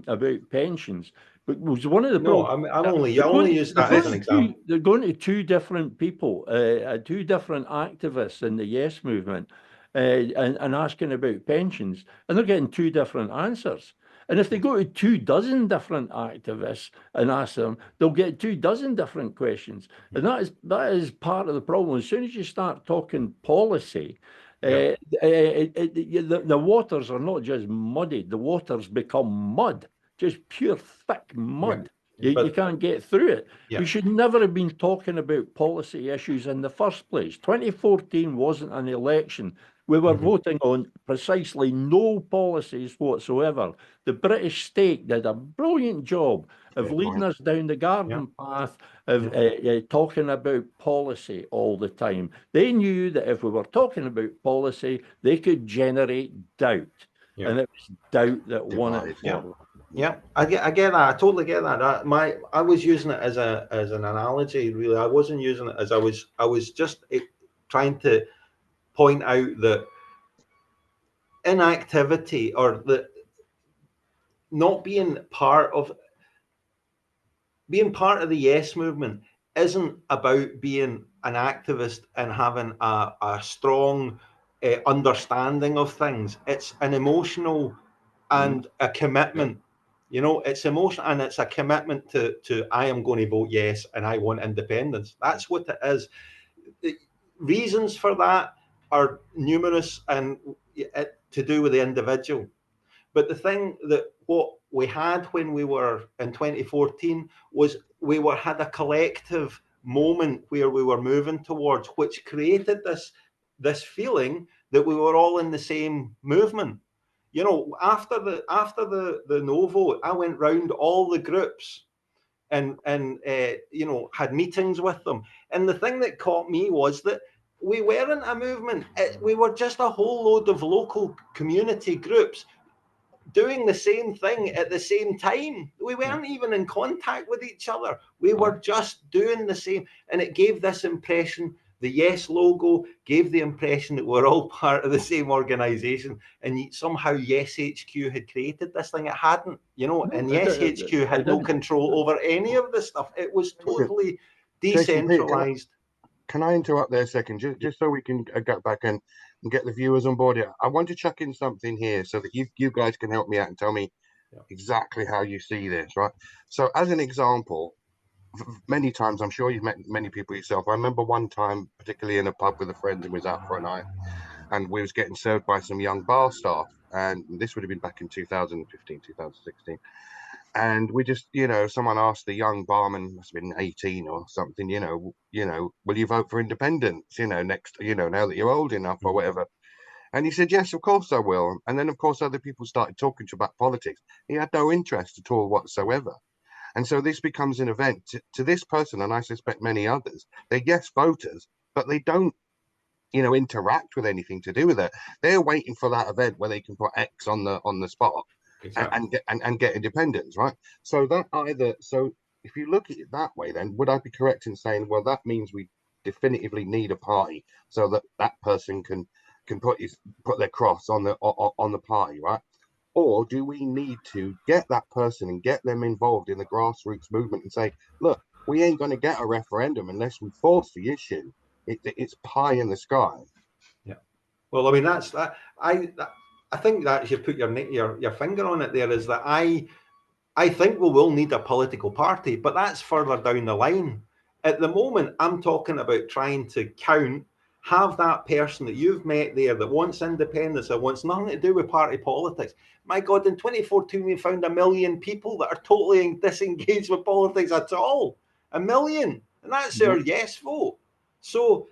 about pensions, but was one of the problems. I only use that as an example. They're going to 2 different people, 2 different activists in the Yes movement, and asking about pensions, and they're getting 2 different answers. And if they go to 2 dozen different activists and ask them, they'll get 2 dozen different questions. And that is part of the problem. As soon as you start talking policy, the waters are not just muddied, the waters become mud, just pure thick mud. You can't get through it. We should never have been talking about policy issues in the first place. 2014 wasn't an election. We were voting on precisely no policies whatsoever. The British state did a brilliant job of leading us down the garden path of talking about policy all the time. They knew that if we were talking about policy, they could generate doubt. And it was doubt that won it forward. Yeah, I get that. I totally get that. I was using it as an analogy. Really, I wasn't using it as I was just trying to point out that inactivity, or the not being part of the Yes movement, isn't about being an activist and having a strong understanding of things. It's an emotional and a commitment. You know, it's emotion, and it's a commitment to I am going to vote yes and I want independence. That's what it is. The reasons for that are numerous and to do with the individual. But the thing that what we had when we were in 2014 was we had a collective moment where we were moving towards, which created this feeling that we were all in the same movement. You know, after the no vote, I went round all the groups and you know, had meetings with them. And the thing that caught me was that we weren't a movement. We were just a whole load of local community groups doing the same thing at the same time. We weren't even in contact with each other. We were just doing the same. And it gave this impression. The Yes logo gave the impression that we're all part of the same organization, and somehow Yes HQ had created this thing. It hadn't, you know, and Yes HQ had no control over any of this stuff. It was totally decentralized. Can I interrupt there a second, just so we can get back and get the viewers on board here? I want to chuck in something here so that you guys can help me out and tell me exactly how you see this, right? So as an example, many times, I'm sure you've met many people yourself. I remember one time, particularly in a pub with a friend, and was out for a night, and we was getting served by some young bar staff, and this would have been back in 2015, 2016. And we just, you know, someone asked the young barman, must have been 18 or something, you know, will you vote for independence, you know, next, you know, now that you're old enough or whatever. And he said, yes, of course I will. And then, of course, other people started talking to him about politics. He had no interest at all whatsoever. And so this becomes an event to this person, and I suspect many others. They're yes voters, but they don't, you know, interact with anything to do with it. They're waiting for that event where they can put X on the spot. Exactly. and get independence, right? So if you look at it that way, then would I be correct in saying, well, that means we definitively need a party so that that person can put their cross on the party, right? Or do we need to get that person and get them involved in the grassroots movement and say, look, we ain't going to get a referendum unless we force the issue. It's pie in the sky. Yeah. Well, I mean, that's that. I think that you put your finger on it there, is that I think we will need a political party, but that's further down the line. At the moment, I'm talking about trying to have that person that you've met there that wants independence, that wants nothing to do with party politics. My God, in 2014, we found 1 million people that are totally disengaged with politics at all. 1 million. And that's their yes vote. So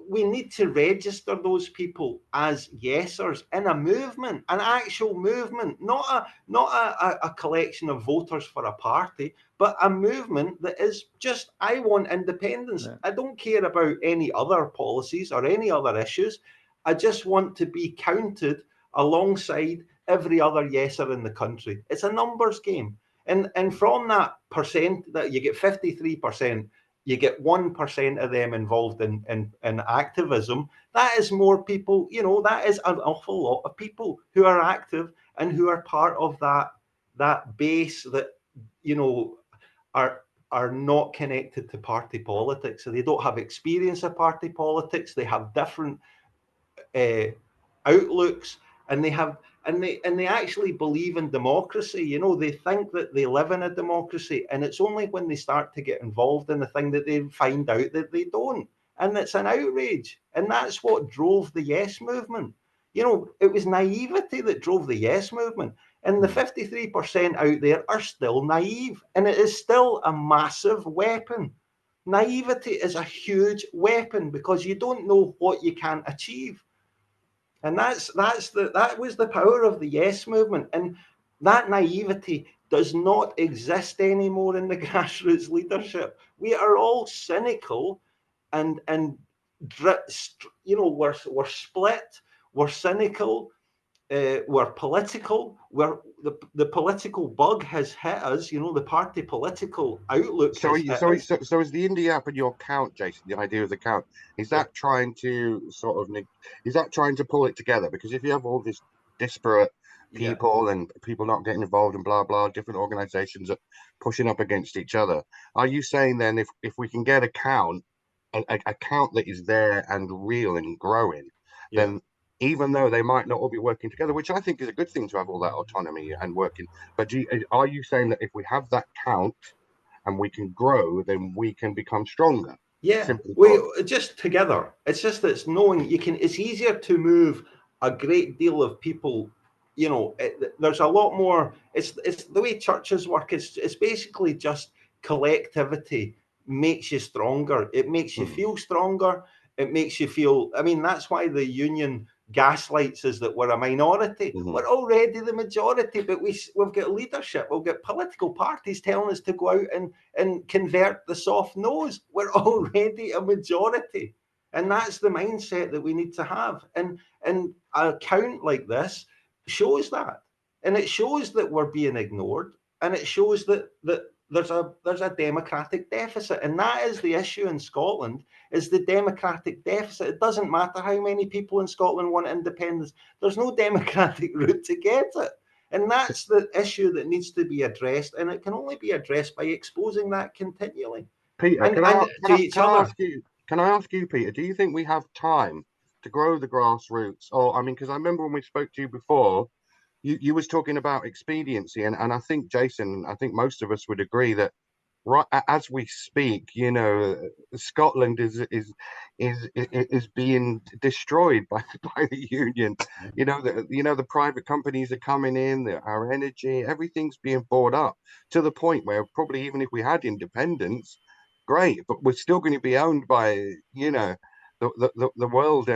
we need to register those people as yesers in a movement, an actual movement, not a collection of voters for a party, but a movement that is just, I want independence. Yeah. I don't care about any other policies or any other issues. I just want to be counted alongside every other yeser in the country. It's a numbers game. And from that percent, that you get 53%, you get 1% of them involved in activism. That is more people, you know, that is an awful lot of people who are active and who are part of that base that, you know, are not connected to party politics. So they don't have experience of party politics. They have different outlooks, and they actually believe in democracy. You know, they think that they live in a democracy, and it's only when they start to get involved in the thing that they find out that they don't, and it's an outrage. And that's what drove the yes movement. You know, it was naivety that drove the yes movement, and the 53% out there are still naive, and it is still a massive weapon. Naivety is a huge weapon because you don't know what you can achieve. And that was the power of the yes movement. And that naivety does not exist anymore in the grassroots leadership. We are all cynical and you know, we're split, we're cynical, we're political, the political bug has hit us, you know, the party political outlook So, has hit us. so is the indie app in your count, Jason, the idea of the count, is that trying to is that trying to pull it together? Because if you have all this disparate people and people not getting involved and blah, blah, different organizations are pushing up against each other, are you saying then if we can get a count that is there and real and growing, then even though they might not all be working together, which I think is a good thing to have all that autonomy and working, but are you saying that if we have that count and we can grow, then we can become stronger? Yeah, just together. It's just that it's knowing you can. It's easier to move a great deal of people. You know, there's a lot more. It's the way churches work. It's basically just collectivity makes you stronger. It makes you feel stronger. It makes you feel. I mean, that's why the union gaslights us that we're a minority. We're already the majority, but we've got leadership. We've got political parties telling us to go out and convert the soft nose. We're already a majority. And that's the mindset that we need to have. And a count like this shows that. And it shows that we're being ignored. And it shows that there's a democratic deficit. And that is the issue in Scotland, is the democratic deficit. It doesn't matter how many people in Scotland want independence. There's no democratic route to get it. And that's the issue that needs to be addressed. And it can only be addressed by exposing that continually. Peter, can I ask you, Peter, do you think we have time to grow the grassroots? Or, I mean, because I remember when we spoke to you before, you was talking about expediency, and I think, Jason, I think most of us would agree that right as we speak, you know, Scotland is being destroyed by the union. You know, the private companies are coming in, our energy, everything's being bought up to the point where probably even if we had independence, great, but we're still going to be owned by, you know, the world.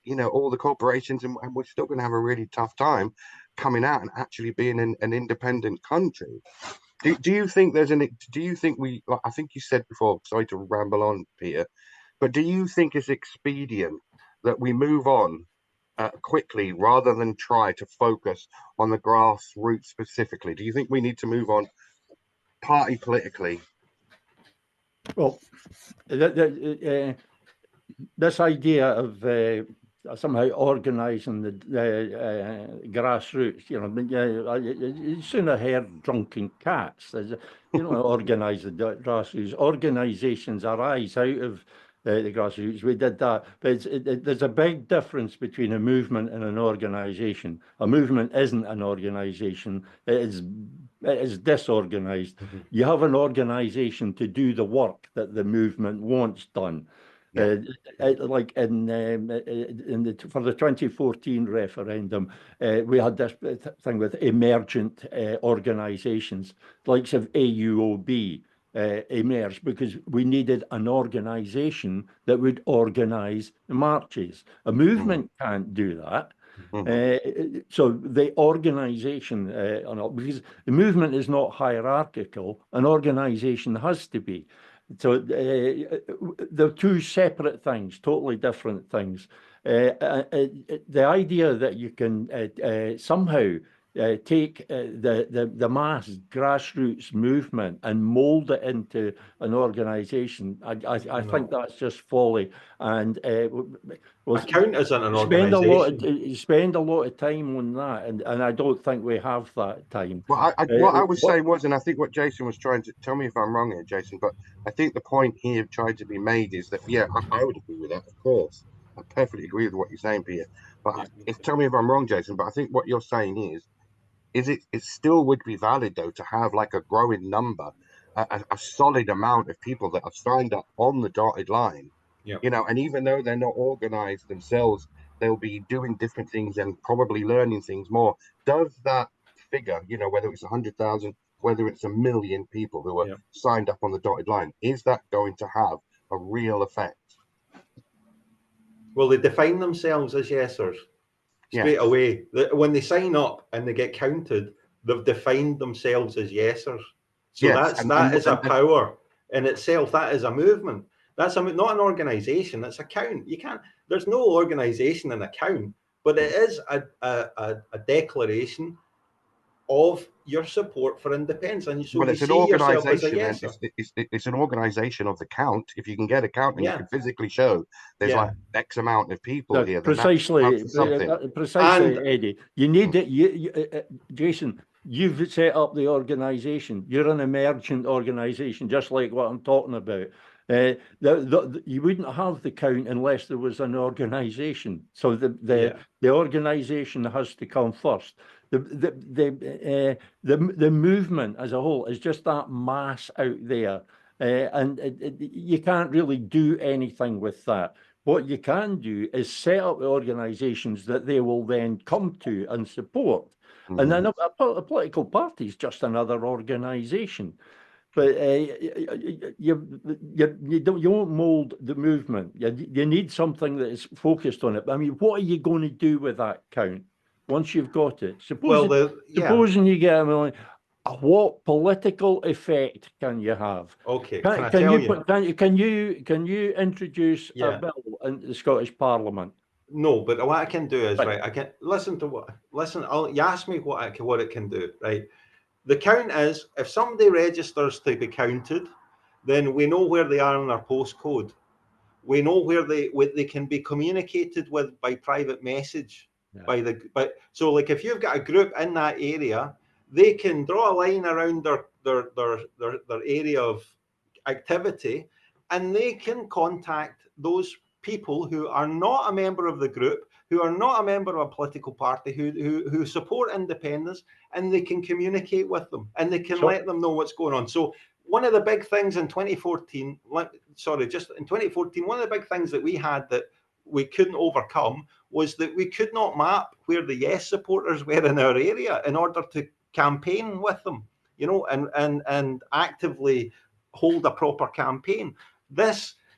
You know, all the corporations, and we're still going to have a really tough time coming out and actually being an independent country. Do you think do you think like I think you said before, sorry to ramble on, Peter, but do you think it's expedient that we move on quickly rather than try to focus on the grassroots specifically? Do you think we need to move on party politically? Well, this idea of somehow organising the grassroots, you know, you sooner heard drunken cats. You don't organise the grassroots. Organisations arise out of the grassroots. We did that, but there's a big difference between a movement and an organisation. A movement isn't an organisation. It is disorganised. You have an organisation to do the work that the movement wants done. Like for the 2014 referendum, we had this thing with emergent organisations, likes of AUOB, emerged because we needed an organisation that would organise the marches. A movement can't do that. So the organisation, because the movement is not hierarchical, an organisation has to be. So they're two separate things, totally different things. The idea that you can somehow take the mass grassroots movement and mold it into an organisation, I think that's just folly. And a count isn't an organisation. You spend a lot of time on that, and I don't think we have that time. Well, what I was saying was, and I think what Jason was trying to tell me if I'm wrong here, Jason, but I think the point here trying to be made is that, yeah, I would agree with that, of course. I perfectly agree with what you're saying, Peter. But tell me if I'm wrong, Jason, but I think what you're saying is it still would be valid, though, to have like a growing number, a solid amount of people that have signed up on the dotted line, you know, and even though they're not organized themselves, they'll be doing different things and probably learning things more. Does that figure, you know, whether it's 100,000, whether it's 1 million people who are signed up on the dotted line, is that going to have a real effect? Well, they define themselves as yesers straight away. When they sign up and they get counted, they've defined themselves as yesers. So that is a power in itself. That is a movement. That's not an organisation. It's a count. You can't. There's no organisation in a count, but it is a declaration of your support for independence. And so it's an organisation. It's an organisation of the count. If you can get a count and you can physically show there's like X amount of people here, precisely, Eddie. You need it. Jason, you've set up the organisation. You're an emergent organisation, just like what I'm talking about. You wouldn't have the count unless there was an organisation. So the organisation has to come first. The movement as a whole is just that mass out there, and you can't really do anything with that. What you can do is set up organisations that they will then come to and support. And then a political party is just another organisation. But you won't mold the movement. You need something that is focused on it. I mean, what are you going to do with that count once you've got it? Supposing you get a million, what political effect can you have? Okay, can you introduce a bill in the Scottish Parliament? No, but what I can do is I can listen. You ask me what it can do, right? The count is, if somebody registers to be counted, then we know where they are in their postcode. We know where they can be communicated with by private message. So like if you've got a group in that area, they can draw a line around their area of activity, and they can contact those people who are not a member of the group, who are not a member of a political party, who support independence, and they can communicate with them and they can let them know what's going on. So one of the big things in 2014, one of the big things that we had that we couldn't overcome was that we could not map where the yes supporters were in our area in order to campaign with them, you know, and actively hold a proper campaign.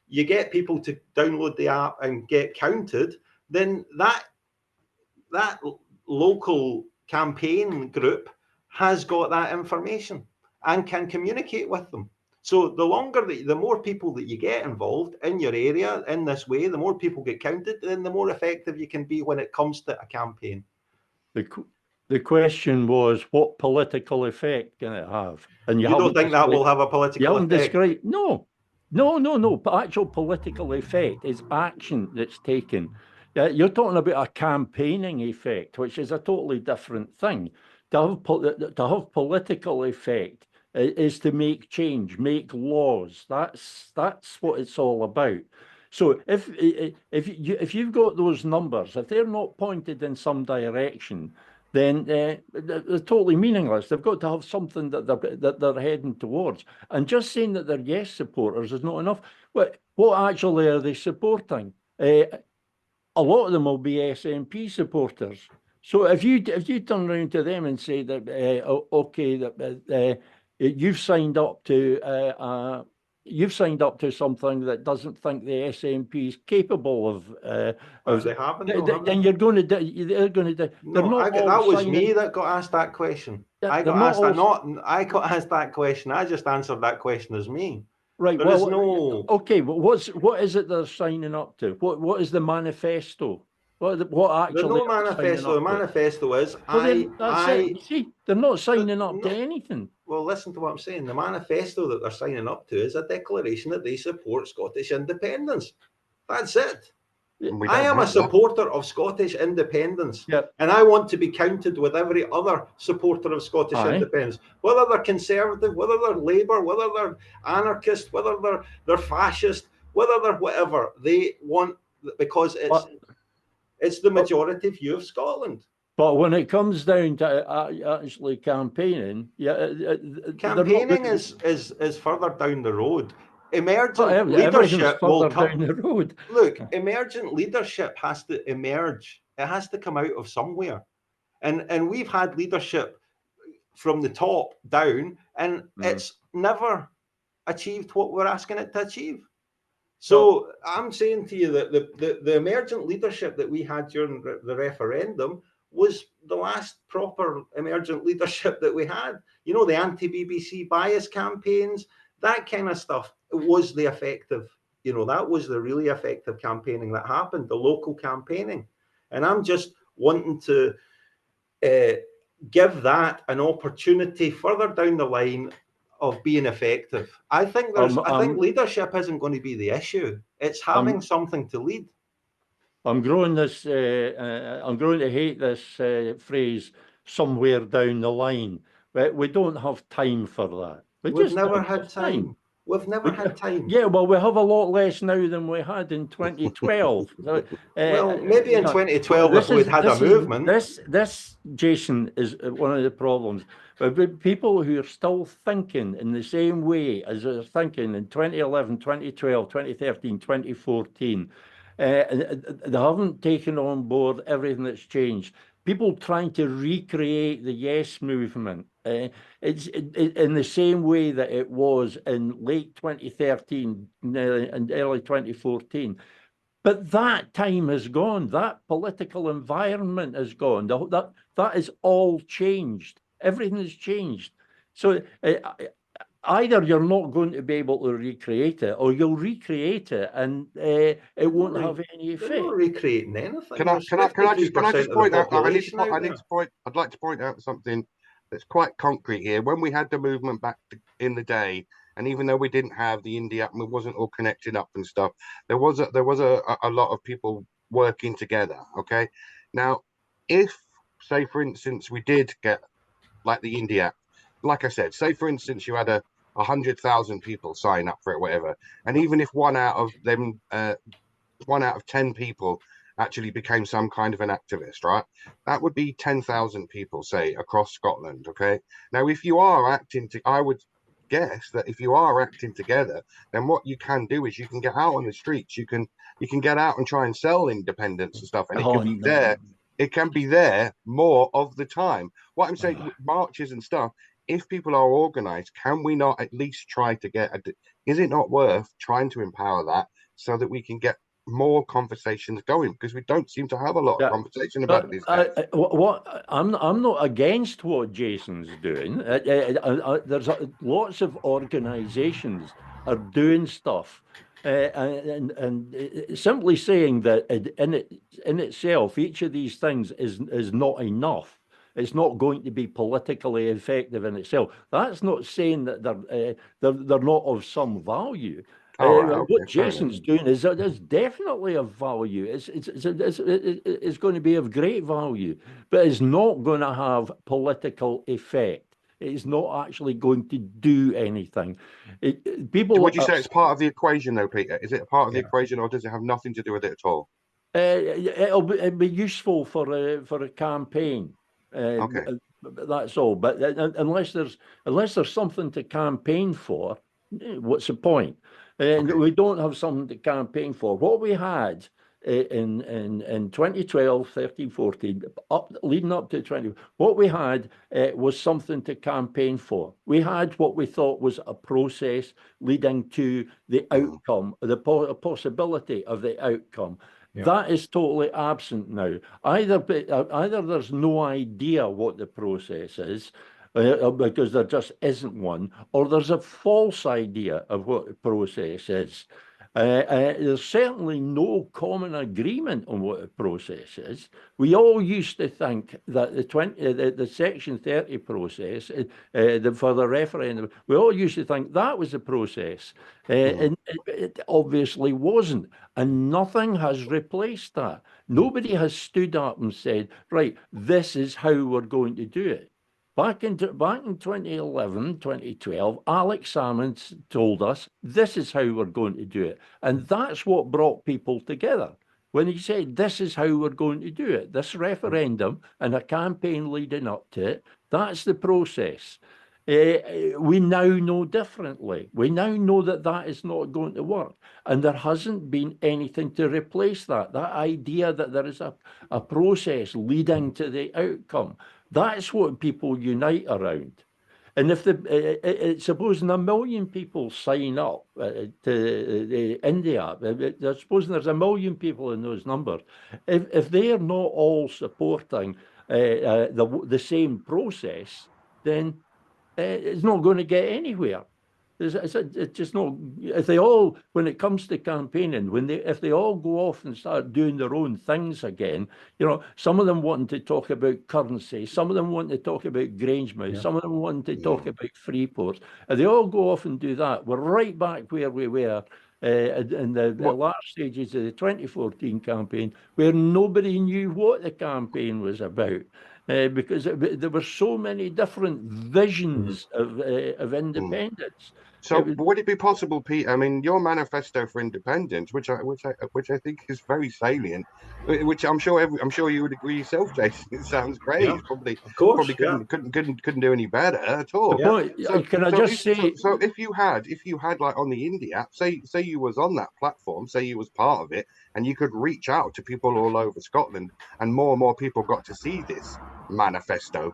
You get people to download the app and get counted, then that local campaign group has got that information and can communicate with them. So the more people that you get involved in your area in this way, the more people get counted, then the more effective you can be when it comes to a campaign. The question was, what political effect can it have? And you don't think that will have a political effect? No. Actual political effect is action that's taken. You're talking about a campaigning effect, which is a totally different thing. To have political effect is to make change, make laws. That's what it's all about. So if you've got those numbers, if they're not pointed in some direction, then they're totally meaningless. They've got to have something that they're heading towards. And just saying that they're yes supporters is not enough. What actually are they supporting? A lot of them will be SNP supporters. So if you turn around to them and say that you've signed up to something that doesn't think the SNP is capable of. They haven't. Then you're going to. They're going to. No, that was me that got asked that question. I got asked that question. I just answered that question as me. Right. There is no. Okay, but what is it they're signing up to? What is the manifesto? What actually? There's no manifesto. The manifesto is You see, they're not signing up to anything. Well, listen to what I'm saying. The manifesto that they're signing up to is a declaration that they support Scottish independence. That's it. I am a supporter of Scottish independence, and I want to be counted with every other supporter of Scottish independence, whether they're Conservative, whether they're Labour, whether they're anarchist, whether they're fascist, whether they're whatever. They want, because it's the majority view of Scotland. But when it comes down to actually campaigning, campaigning is further down the road. Emergent leadership will come down the road. Look, emergent leadership has to emerge. It has to come out of somewhere, and we've had leadership from the top down, and it's never achieved what we're asking it to achieve. So I'm saying to you that the emergent leadership that we had during the referendum was the last proper emergent leadership that we had. You know, the anti-BBC bias campaigns, that kind of stuff was the effective, that was the really effective campaigning that happened, the local campaigning. And I'm just wanting to give that an opportunity further down the line of being effective. I think leadership isn't going to be the issue. It's having something to lead. I'm growing to hate this phrase, somewhere down the line. But we don't have time for that. We've never had time. We've never had time. Yeah, well, we have a lot less now than we had in 2012. Well, maybe in 2012 if we'd had a movement. This, Jason, is one of the problems. But people who are still thinking in the same way as they're thinking in 2011, 2012, 2013, 2014, they haven't taken on board everything that's changed. People trying to recreate the Yes movement. It's in the same way that it was in late 2013 and early 2014. But that time has gone. That political environment has gone. That is all changed. Everything has changed. So either you're not going to be able to recreate it, or you'll recreate it, and it won't have any effect. They're not recreating anything. Can I just point out? I'd like to point out something that's quite concrete here. When we had the movement back in the day, and even though we didn't have the Indie app and we wasn't all connected up and stuff, there was a lot of people working together. Okay, now if, say for instance, we did get like the Indie app, like I said, say for instance you had 100,000 people sign up for it, whatever, and even if one out of 10 people actually became some kind of an activist, right? That would be 10,000 people, say, across Scotland. Okay. Now, if you are I would guess that if you are acting together, then what you can do is you can get out on the streets. You can get out and try and sell independence and stuff, and it can be there. It can be there more of the time. What I'm saying, marches and stuff. If people are organized, can we not at least try to get is it not worth trying to empower that so that we can get more conversations going, because we don't seem to have a lot of conversation about this. I'm not against what Jason's doing. There's lots of organizations are doing stuff, and simply saying that in itself, each of these things is not enough. It's not going to be politically effective in itself. That's not saying that they're not of some value. What Jason's doing is definitely of value. It's going to be of great value, but it's not going to have political effect. It's not actually going to do anything. Would you say it's part of the equation, though, Peter? Is it a part of the equation, or does it have nothing to do with it at all? It'll be useful for a campaign. That's all. But unless there's something to campaign for, what's the point? And we don't have something to campaign for. What we had in 2012, 13, 14, leading up to 20, what we had was something to campaign for. We had what we thought was a process leading to the outcome, the possibility of the outcome. Yeah. That is totally absent now. Either there's no idea what the process is, because there just isn't one, or there's a false idea of what the process is. There's certainly no common agreement on what the process is. We all used to think that the Section 30 process for the referendum, we all used to think that was the process. And it obviously wasn't. And nothing has replaced that. Nobody has stood up and said, right, this is how we're going to do it. Back in 2011, 2012, Alex Salmons told us this is how we're going to do it. And that's what brought people together. When he said this is how we're going to do it, this referendum and a campaign leading up to it, that's the process. We now know differently. We now know that that is not going to work. And there hasn't been anything to replace that. That idea that there is a process leading to the outcome. That's what people unite around. And if supposing 1 million people sign up to India, supposing there's 1 million people in those numbers, if they are not all supporting the same process, then it's not going to get anywhere. It's just not. If they all, when it comes to campaigning, if they all go off and start doing their own things again, some of them wanting to talk about currency, some of them wanting to talk about Grangemouth, some of them wanting to talk about Freeport. If they all go off and do that, we're right back where we were in the last stages of the 2014 campaign, where nobody knew what the campaign was about. Because there were so many different visions of independence. So would it be possible, Pete? I mean, your manifesto for independence, which I think is very salient, which I'm sure you would agree yourself, Jason. It sounds great. Yeah, of course, couldn't do any better at all. Yeah. So if you had like on the Indie app, say you was on that platform, say you was part of it, and you could reach out to people all over Scotland, and more people got to see this manifesto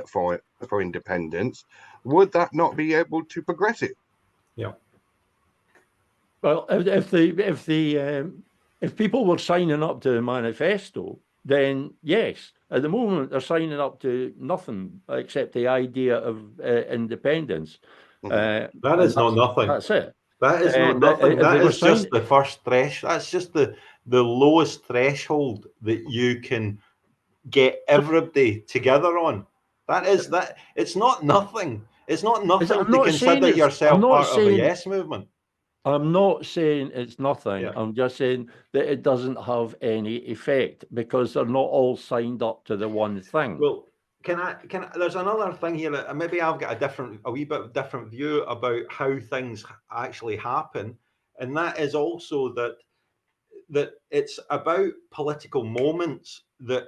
for independence, would that not be able to progress it? Yeah. Well, if people were signing up to the manifesto, then yes. At the moment, they're signing up to nothing except the idea of independence. That is not nothing. That's it. That is not nothing. That is just the first threshold. That's just the lowest threshold that you can get everybody together on. That is that. It's not nothing. It's not nothing to consider yourself part of a yes movement. I'm not saying it's nothing. Yeah. I'm just saying that it doesn't have any effect because they're not all signed up to the one thing. Well, can I there's another thing here that maybe I've got a wee bit of different view about how things actually happen, and that is also that it's about political moments that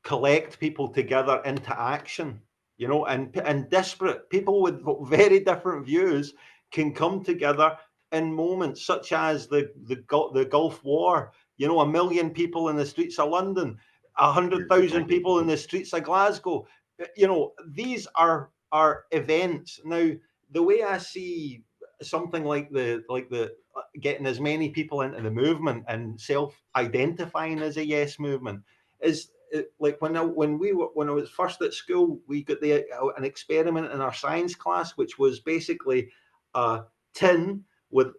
collect people together into action. And disparate people with very different views can come together in moments such as the Gulf War. 1 million people in the streets of London, 100,000 people in the streets of Glasgow. These are events. Now, the way I see something like the getting as many people into the movement and self-identifying as a yes movement is. Like when I was first at school, we got an experiment in our science class, which was basically a tin with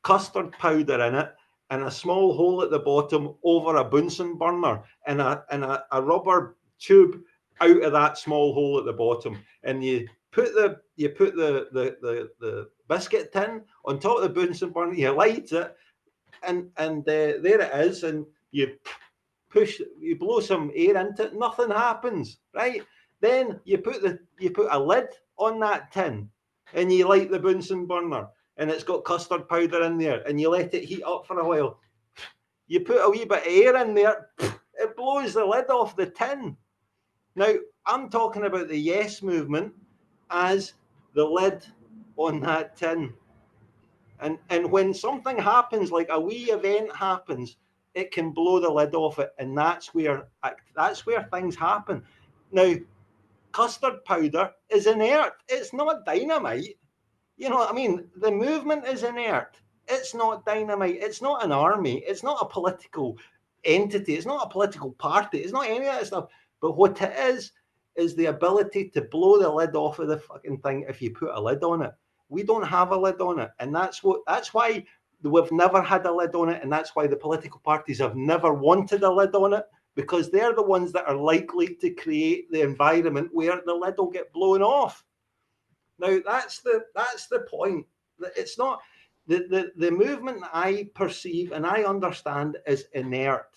custard powder in it and a small hole at the bottom over a Bunsen burner and a rubber tube out of that small hole at the bottom, and you put the biscuit tin on top of the Bunsen burner, you light it, and there it is, and you blow some air into it, nothing happens, right? Then you put a lid on that tin and you light the Bunsen burner and it's got custard powder in there and you let it heat up for a while. You put a wee bit of air in there, it blows the lid off the tin. Now, I'm talking about the yes movement as the lid on that tin. And when something happens, like a wee event happens, it can blow the lid off it, and that's where things happen. Now, custard powder is inert. It's not dynamite. You know what I mean? The movement is inert. It's not dynamite. It's not an army. It's not a political entity. It's not a political party. It's not any of that stuff. But what it is the ability to blow the lid off of the fucking thing if you put a lid on it. We don't have a lid on it. And that's why we've never had a lid on it. And that's why the political parties have never wanted a lid on it, because they're the ones that are likely to create the environment where the lid will get blown off. Now, that's the point. It's not the movement that I perceive and I understand is inert.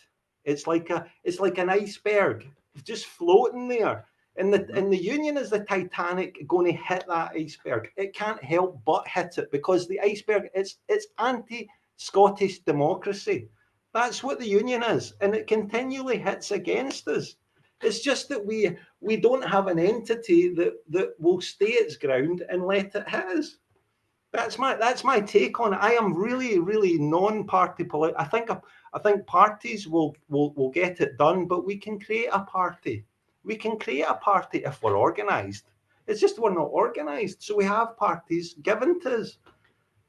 It's like an iceberg just floating there. And the Union is the Titanic going to hit that iceberg. It can't help but hit it, because the iceberg, it's anti-Scottish democracy. That's what the Union is, and it continually hits against us. It's just that we don't have an entity that will stay its ground and let it hit us. That's my take on it. I am really, really non-party political. I think parties will get it done, but we can create a party. We can create a party if we're organised. It's just we're not organised, so we have parties given to us,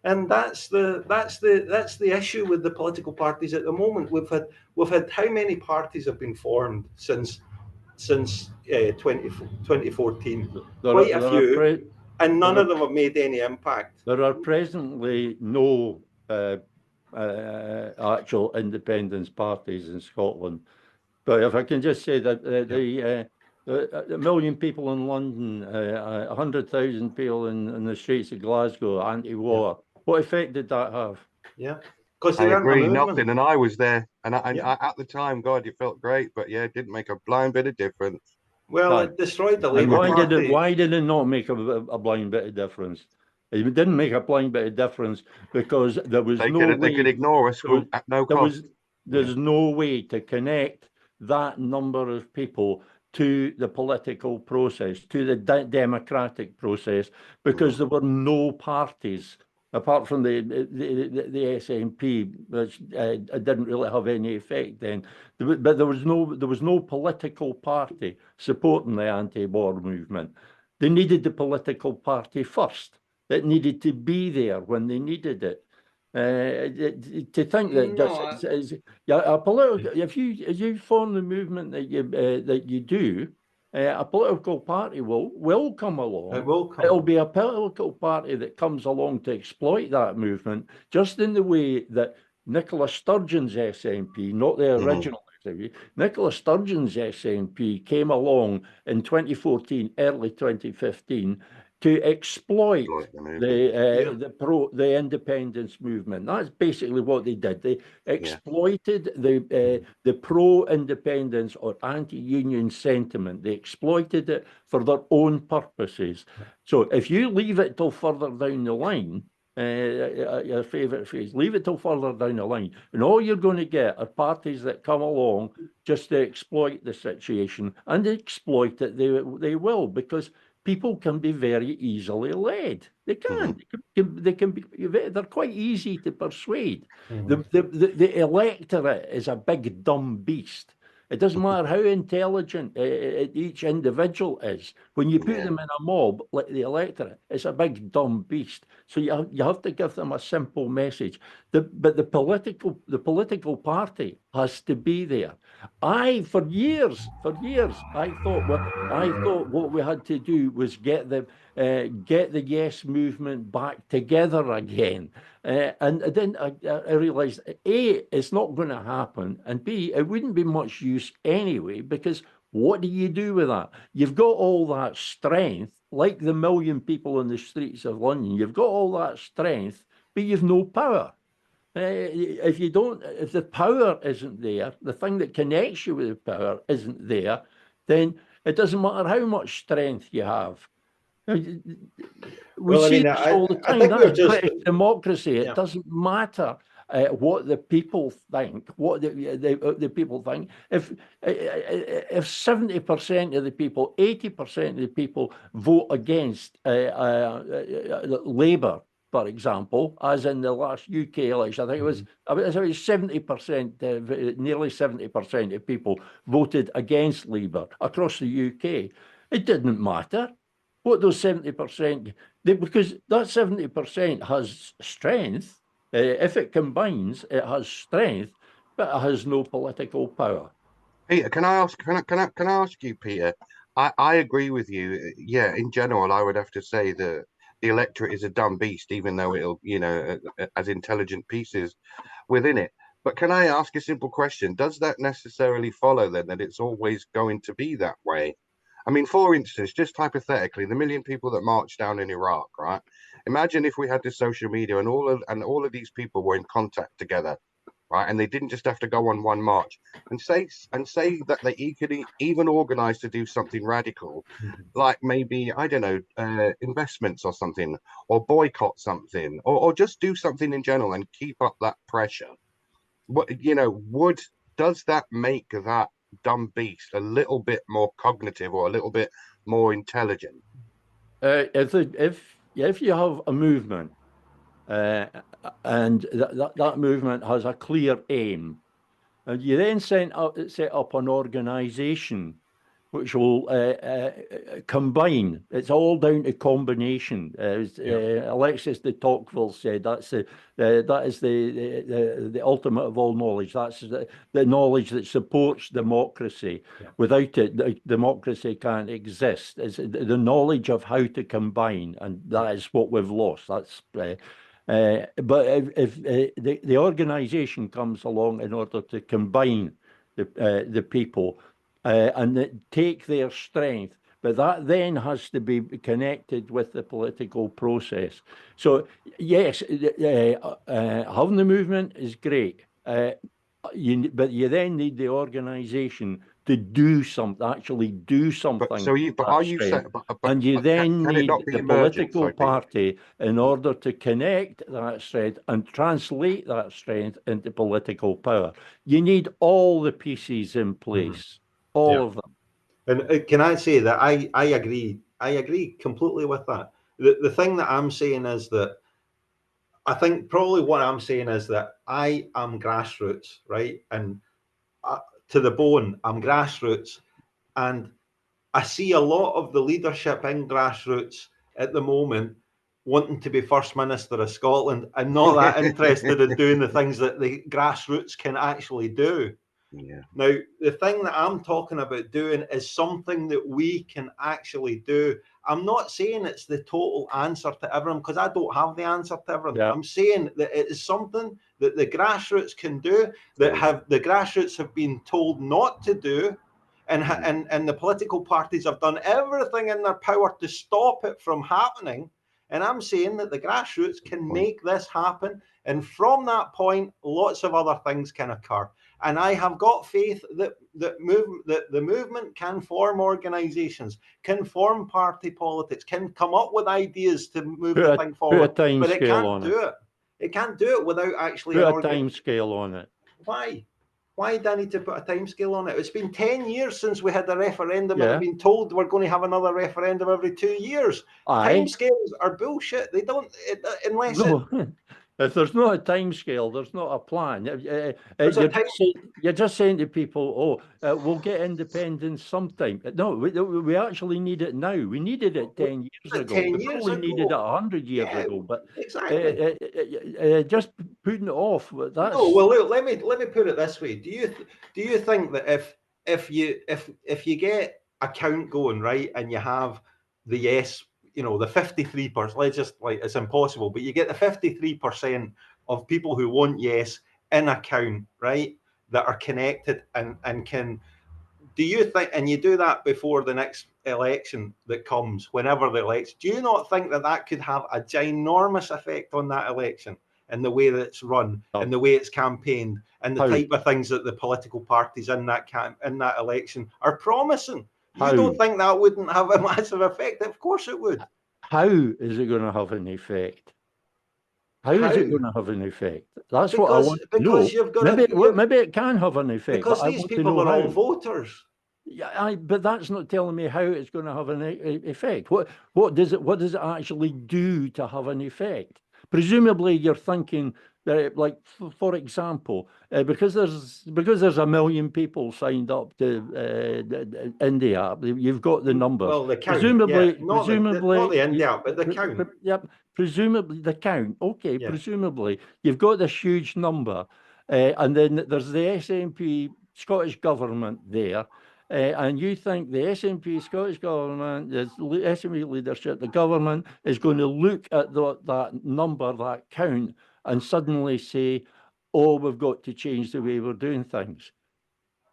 and that's the issue with the political parties at the moment. We've had how many parties have been formed since 2014? Quite a few, and none of them have made any impact. There are presently no actual independence parties in Scotland. But if I can just say that a million people in London, 100,000 people in the streets of Glasgow, anti-war, what effect did that have? Yeah. I agree, nothing. And I was there, and I, at the time, God, it felt great, but yeah, it didn't make a blind bit of difference. Well, it destroyed the Labour Party. Why did it not make a blind bit of difference? It didn't make a blind bit of difference because there was no way. They could ignore us at no cost. There's no way to connect that number of people to the political process, to the democratic process, because there were no parties apart from the SNP, which didn't really have any effect then. But there was no political party supporting the anti-war movement. They needed the political party first. It needed to be there when they needed it. To think that a political, if you form the movement that you do, a political party will come along. It will come. It'll be a political party that comes along to exploit that movement, just in the way that Nicola Sturgeon's SNP, not the original SNP, Nicola Sturgeon's SNP came along in 2014, early 2015, to exploit the independence movement. That's basically what they did. They exploited the pro-independence or anti-union sentiment. They exploited it for their own purposes. So if you leave it till further down the line, your favourite phrase, leave it till further down the line, and all you're going to get are parties that come along just to exploit the situation, and exploit it they will, because people can be very easily led. They can. They can be. They're quite easy to persuade. The electorate is a big dumb beast. It doesn't matter how intelligent each individual is. When you put them in a mob like the electorate, it's a big dumb beast. So you have to give them a simple message. But the political party has to be there. For years, I thought what we had to do was get the Yes movement back together again. And then I realised, A, it's not going to happen, and B, it wouldn't be much use anyway, because what do you do with that? You've got all that strength, like the million people in the streets of London, you've got all that strength, but you've no power. If the power isn't there, the thing that connects you with the power isn't there, then it doesn't matter how much strength you have. We see this all the time. That's British democracy. It doesn't matter what the people think. What the people think. If 70% of the people, 80% of the people vote against Labour, for example, as in the last UK election. I think it was 70%, nearly 70% of people voted against Labour across the UK. It didn't matter what those 70%, because that 70% has strength. If it combines, it has strength, but it has no political power. Peter, can I ask you, Peter? I agree with you. Yeah, in general, I would have to say that the electorate is a dumb beast, even though it'll, has intelligent pieces within it. But can I ask a simple question? Does that necessarily follow then that it's always going to be that way? I mean, for instance, just hypothetically, the million people that marched down in Iraq, right? Imagine if we had this social media and all of these people were in contact together, right? And they didn't just have to go on one march and say that they could even organize to do something radical, like maybe, I don't know, investments or something, or boycott something, or just do something in general and keep up that pressure. Does that make that dumb beast a little bit more cognitive or a little bit more intelligent? If you have a movement, and that movement has a clear aim, and you then set up an organisation which will combine. It's all down to combination. Alexis de Tocqueville said that is the ultimate of all knowledge. That's the knowledge that supports democracy. Yeah. Without it, democracy can't exist. It's the knowledge of how to combine, and that is what we've lost. That's but if the organisation comes along in order to combine the people and take their strength, but that then has to be connected with the political process. So yes, having the movement is great, but you then need the organisation to do something, actually do something. And you then need the political party in order to connect that strength and translate that strength into political power. You need all the pieces in place, all of them. And can I say that I agree completely with that. The thing that I'm saying is that I think probably what I'm saying is that I am grassroots, right? And to the bone, I'm grassroots. And I see a lot of the leadership in grassroots at the moment wanting to be First Minister of Scotland and not that interested in doing the things that the grassroots can actually do. Yeah. Now, the thing that I'm talking about doing is something that we can actually do. I'm not saying it's the total answer to everyone, because I don't have the answer to everyone. Yeah. I'm saying that it is something that the grassroots can do, that the grassroots have been told not to do, and the political parties have done everything in their power to stop it from happening. And I'm saying that the grassroots can make this happen. And from that point, lots of other things can occur. And I have got faith that the movement can form organisations, can form party politics, can come up with ideas to move the thing forward. But it can't do it. It can't do it without actually put a time scale on it. Why? Why do I need to put a time scale on it? It's been 10 years since we had a referendum, and I've been told we're going to have another referendum every 2 years. Time scales are bullshit. They don't, unless if there's not a time scale, there's not a plan. You're just saying to people, we'll get independence sometime. No, we actually need it now. We needed it 10 years ago. We probably needed it 100 years ago. But exactly, just putting it off. That's... No, well, look, let me put it this way. Do you think that if you get a count going, right, and you have the yes, the 53%, let's just, it's impossible, but you get the 53% of people who want yes in a count, right, that are connected and can, do you think, and you do that before the next election that comes, whenever the election, do you not think that could have a ginormous effect on that election and the way that it's run and the way it's campaigned and the type of things that the political parties in that election are promising? You don't think that wouldn't have a massive effect? Of course it would. How is it going to have an effect? How is it going to have an effect? That's what I want to know. Maybe it can have an effect. Because these people are all voters. Yeah, but that's not telling me how it's going to have an effect. What does it actually do to have an effect? presumably you're thinking that, like, for example, because there's a million people signed up to India, you've got the numbers. Well, the count, Presumably, yeah. Not the India, but the count. Yep, presumably the count. Okay, Yeah. presumably you've got this huge number, and then there's the SNP Scottish government there. And you think the SNP Scottish government, the SNP leadership, the government is going to look at that number, that count, and suddenly say, oh, we've got to change the way we're doing things.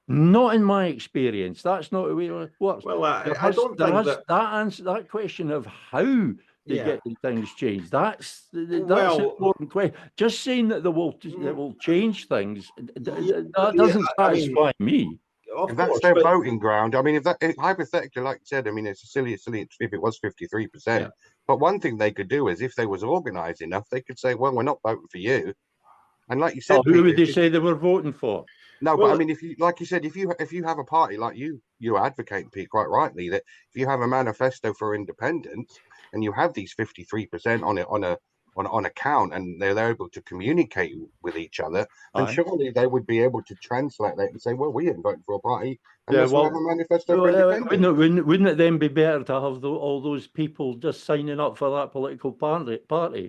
Not in my experience. That's not the way it works. Well, I don't think that question of how they get things changed. That's an important question. Just saying that they will change things, that doesn't satisfy me. If that's their voting ground, I mean, if hypothetically, like you said, I mean, it's silly if it was 53%. Yeah. But one thing they could do is, if they was organised enough, they could say, well, we're not voting for you. And like you said, who would they say they were voting for? No, but I mean, if you, like you said, if you have a party like you're advocating, Pete, quite rightly, that if you have a manifesto for independence and you have these 53% on a count, and they're able to communicate with each other, then surely they would be able to translate that and say, well, we ain't voting for a party unless we have a manifesto for independence. Wouldn't it then be better to have all those people just signing up for that political party,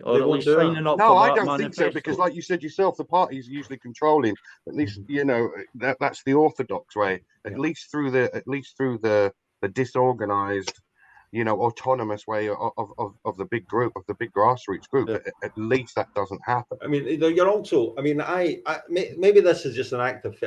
or at least signing up for that manifesto? No, I don't think so, because like you said yourself, the party's usually controlling, at least, you know, that's the orthodox way, at least through the disorganized, you know, autonomous way of the big group, of the big grassroots group. At least that doesn't happen. I mean, you're also, I mean, I maybe this is just an act of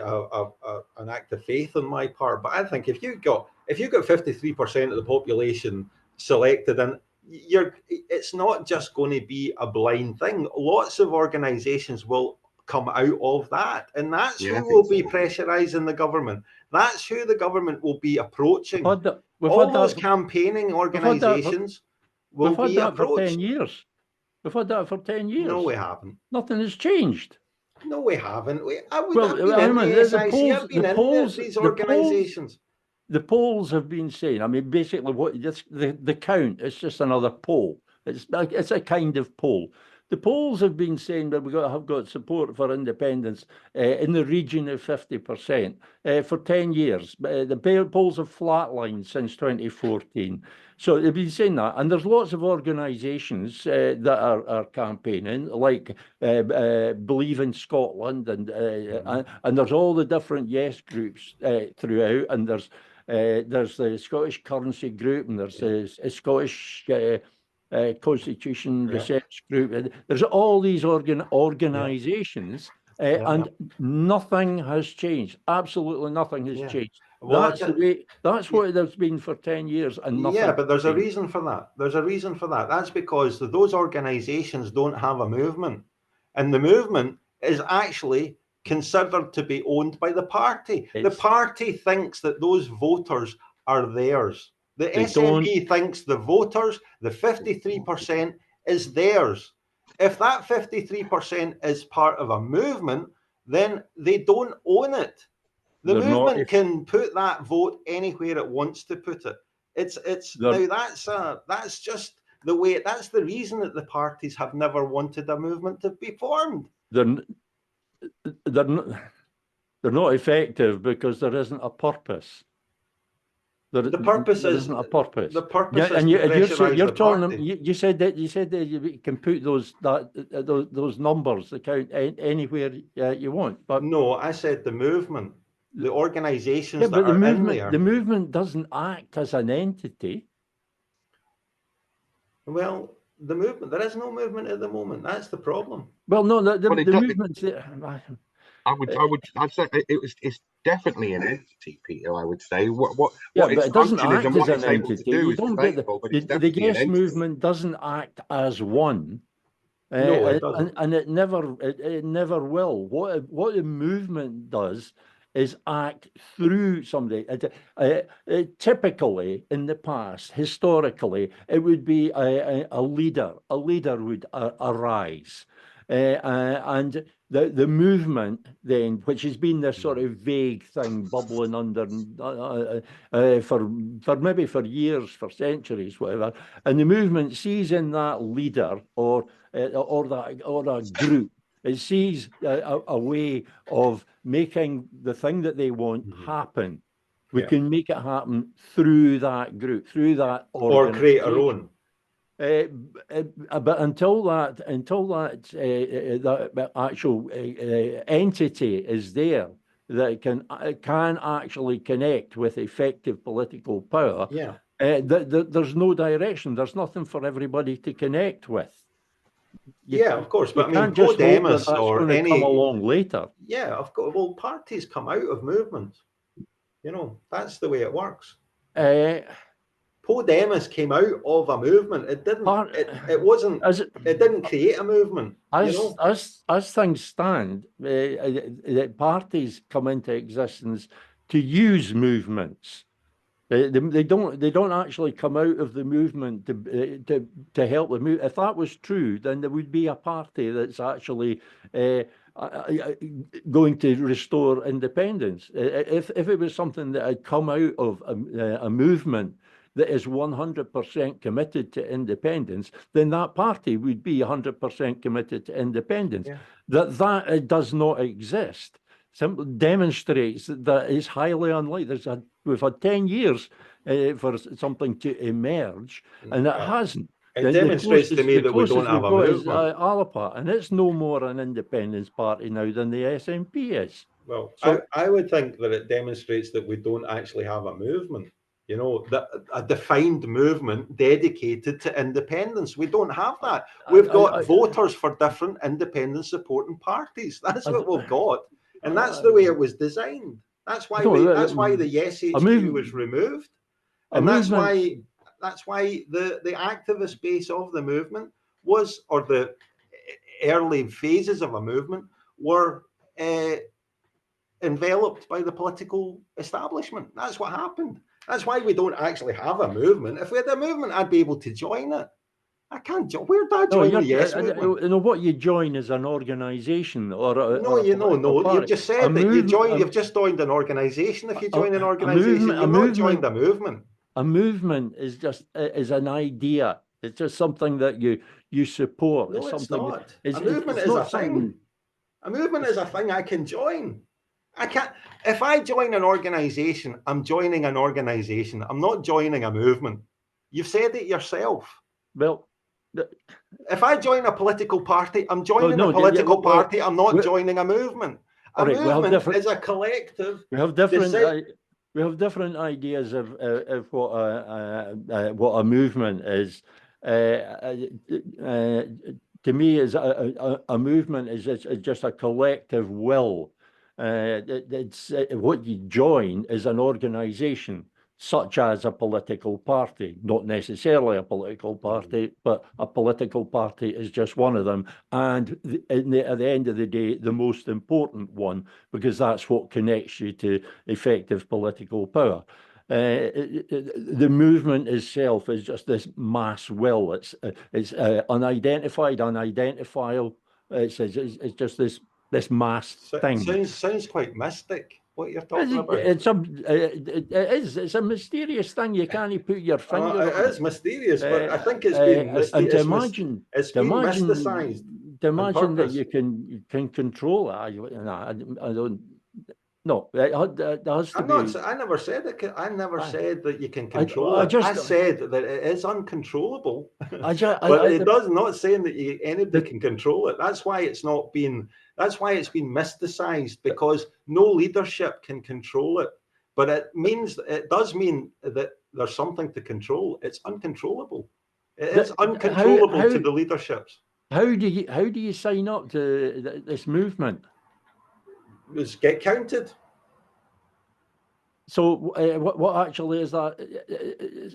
faith on my part, but I think if you got 53% of the population selected, and it's not just going to be a blind thing. Lots of organisations will come out of that, and that's who will be pressurising the government. That's who the government will be approaching. All those campaigning organisations will be approached. For 10 years. We've had that for 10 years. No, we haven't. Nothing has changed. No, we haven't. I've been in these organisations. The polls have been saying, I mean, basically, the count is just another poll. It's a kind of poll. The polls have been saying that have got support for independence in the region of 50% for 10 years. The polls have flatlined since 2014. So they've been saying that. And there's lots of organisations that are campaigning, like Believe in Scotland, and there's all the different yes groups throughout. And there's the Scottish Currency Group, and there's the Scottish Constitution Research Group. There's all these organisations, and nothing has changed. Absolutely nothing has changed. Well, that's what it has been for 10 years, and nothing. Yeah, but there's a reason for that. There's a reason for that. That's because those organisations don't have a movement, and the movement is actually considered to be owned by the party. The party thinks that those voters are theirs. The SNP thinks the voters, the 53%, is theirs. If that 53% is part of a movement, then they don't own it. The movement can put that vote anywhere it wants to put it. That's just the way. That's the reason that the parties have never wanted a movement to be formed. They're not effective because there isn't a purpose. The purpose isn't a purpose. The purpose is and you're telling them. You said that you can put those numbers, the count, anywhere you want. But no, I said the movement, the organisations that are in there. The movement doesn't act as an entity. Well, the movement. There is no movement at the moment. That's the problem. Well, no, the movement's. I'd say it's definitely an entity, Peter. I would say what but it doesn't act as an entity. You don't get the yes movement doesn't act as one. No, it doesn't, and it never will. What the movement does is act through somebody. Typically, in the past, historically, it would be a leader. A leader would arise. And the movement then, which has been this sort of vague thing bubbling under for years, for centuries, whatever, and the movement sees in that leader or or a group. It sees a way of making the thing that they want happen. We can make it happen through that group, through that or create our own. But until that actual entity is there that can actually connect with effective political power, there's no direction. There's nothing for everybody to connect with. Of course, but I mean, just hope that's or any come along later. Yeah, of course. Well, parties come out of movements. That's the way it works. Podemos came out of a movement. It didn't. It wasn't. It didn't create a movement. As things stand, parties come into existence to use movements. They don't actually come out of the movement to help the move. If that was true, then there would be a party that's actually going to restore independence. If it was something that had come out of a movement that is 100% committed to independence, then that party would be 100% committed to independence. That does not exist simply demonstrates that it's highly unlikely. We've had 10 years for something to emerge, and it hasn't. It demonstrates to me that we don't have a movement. Alapa, and it's no more an independence party now than the SNP is. Well, so, I would think that it demonstrates that we don't actually have a movement. A defined movement dedicated to independence. We don't have that. We've got voters for different independent supporting parties. That's what we've got, and that's the way it was designed. That's why the Yes HQ was removed, and that's why the activist base of the movement was, or the early phases of a movement were enveloped by the political establishment. That's what happened. That's why we don't actually have a movement. If we had a movement, I'd be able to join it. I can't join. Where did I join the Yes movement? What you join is an organisation or You've just said that you joined. You've just joined an organisation. If you join an organisation, you've not joined a movement. A movement is just an idea. It's just something that you support. No, it's not. A movement is a thing. A movement is a thing I can join. I can't. If I join an organisation, I'm joining an organisation. I'm not joining a movement. You've said it yourself. Well, if I join a political party, I'm joining a political party. I'm not joining a movement. A movement is a collective. We have different ideas of what a movement is. To me, is a movement is just a collective will. What you join is an organisation, such as a political party, not necessarily a political party, but a political party is just one of them. And at the end of the day, the most important one, because that's what connects you to effective political power. The movement itself is just this mass will. It's unidentified, unidentifiable. It's just this mass thing. Sounds quite mystic. What you're talking about? It's a mysterious thing. You can't put your finger on. It is mysterious, but I think it's been mysterious. It's been mysticised. To imagine that you can control it. I don't. No, it has to be. I never said it. I never said that you can control it. I said that it is uncontrollable. But it does not saying that anybody can control it. That's why it's not been. That's why it's been mysticised, because no leadership can control it. But it does mean that there's something to control. It's uncontrollable. It is uncontrollable to the leaderships. How do you sign up to this movement? Just get counted. So what actually is that?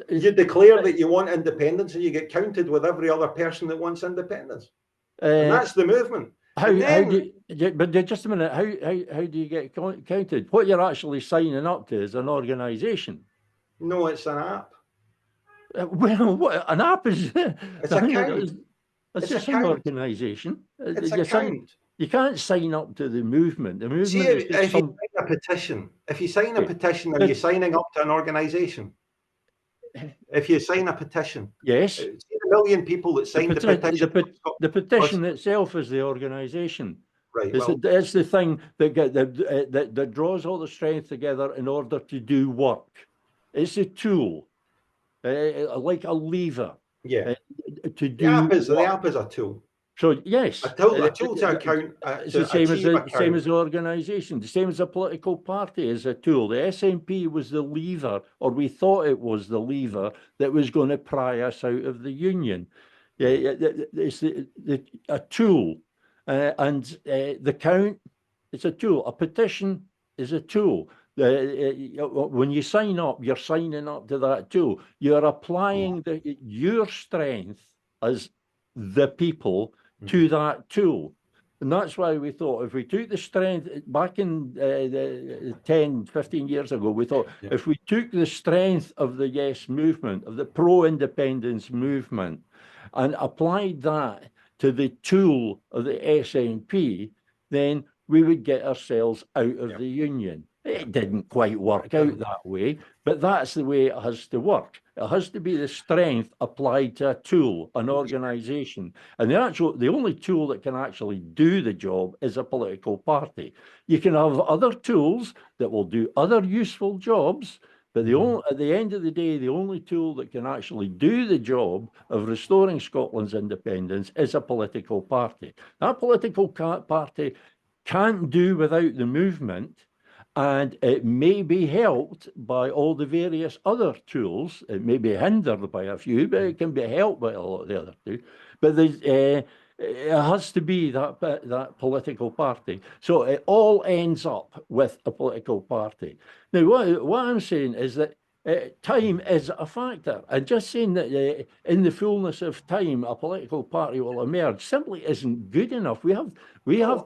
You declare that you want independence, and you get counted with every other person that wants independence. And that's the movement. But just a minute, how do you get counted? What you're actually signing up to is an organisation. No, it's an app. Well, what an app is? It's a count. It's just an organisation. It's a count. You can't sign up to the movement. The movement. See, if you sign a petition, are you signing up to an organisation? If you sign a petition, yes. See, million people that signed the petition. The petition itself is the organisation. Right. It's the thing that draws all the strength together in order to do work. It's a tool, like a lever. Yeah. To do the app is a tool. So yes, a tool to account. It's the same as the organisation, the same as a political party is a tool. The SNP was the lever, or we thought it was the lever that was going to pry us out of the union. It's a tool, and the count is a tool. A petition is a tool. When you sign up, you're signing up to that tool. You're applying your strength as the people to that tool. And that's why we thought if we took the strength back in 10, 15 years ago, we thought if we took the strength of the Yes movement, of the pro-independence movement, and applied that to the tool of the SNP, then we would get ourselves out of the union. It didn't quite work out that way, but that's the way it has to work. It has to be the strength applied to a tool, an organisation. And the only tool that can actually do the job is a political party. You can have other tools that will do other useful jobs, but at the end of the day, the only tool that can actually do the job of restoring Scotland's independence is a political party. That political party can't do without the movement, and it may be helped by all the various other tools. It may be hindered by a few, but it can be helped by a lot of the other two. But it has to be that political party. So it all ends up with a political party. Now, what I'm saying is that time is a factor. And just saying that in the fullness of time, a political party will emerge simply isn't good enough. We have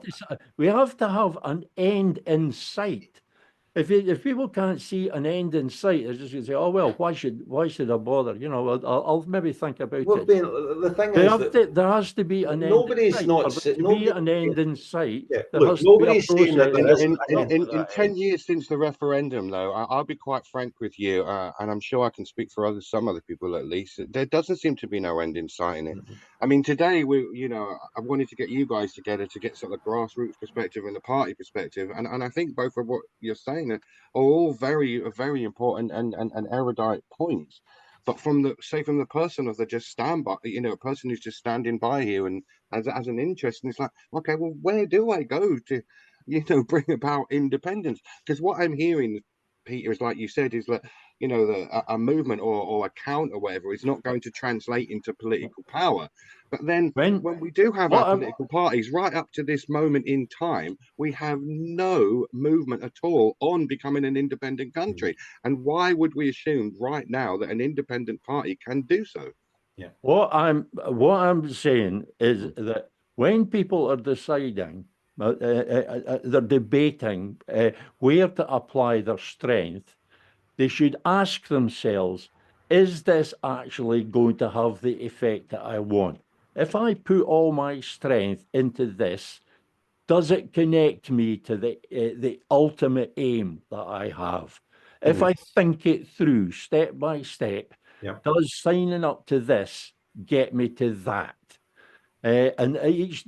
to have an end in sight. If people can't see an end in sight, they're just going to say, "Oh well, why should I bother?" You know, I'll maybe think about it. The thing is, there has to be an nobody's end. not an end in sight. Yeah. Look, nobody's saying that in 10 years since the referendum, though, I'll be quite frank with you, and I'm sure I can speak for some other people at least. There doesn't seem to be no end in sight in it. I mean, today I wanted to get you guys together to get sort of grassroots perspective and the party perspective, and I think both of what you're saying are all very, very important and erudite points. But from the person of the just standby, a person who's just standing by here and as an interest, and it's like, okay, well, where do I go to, bring about independence? Because what I'm hearing, Peter, is like you said, is that a movement or a count or whatever is not going to translate into political power. But then when we do have our political parties, right up to this moment in time, we have no movement at all on becoming an independent country. And why would we assume right now that an independent party can do so? Yeah. What I'm saying is that when people are deciding, they're debating where to apply their strength, they should ask themselves, is this actually going to have the effect that I want? If I put all my strength into this, does it connect me to the ultimate aim that I have? If I think it through step by step, does signing up to this get me to that? And each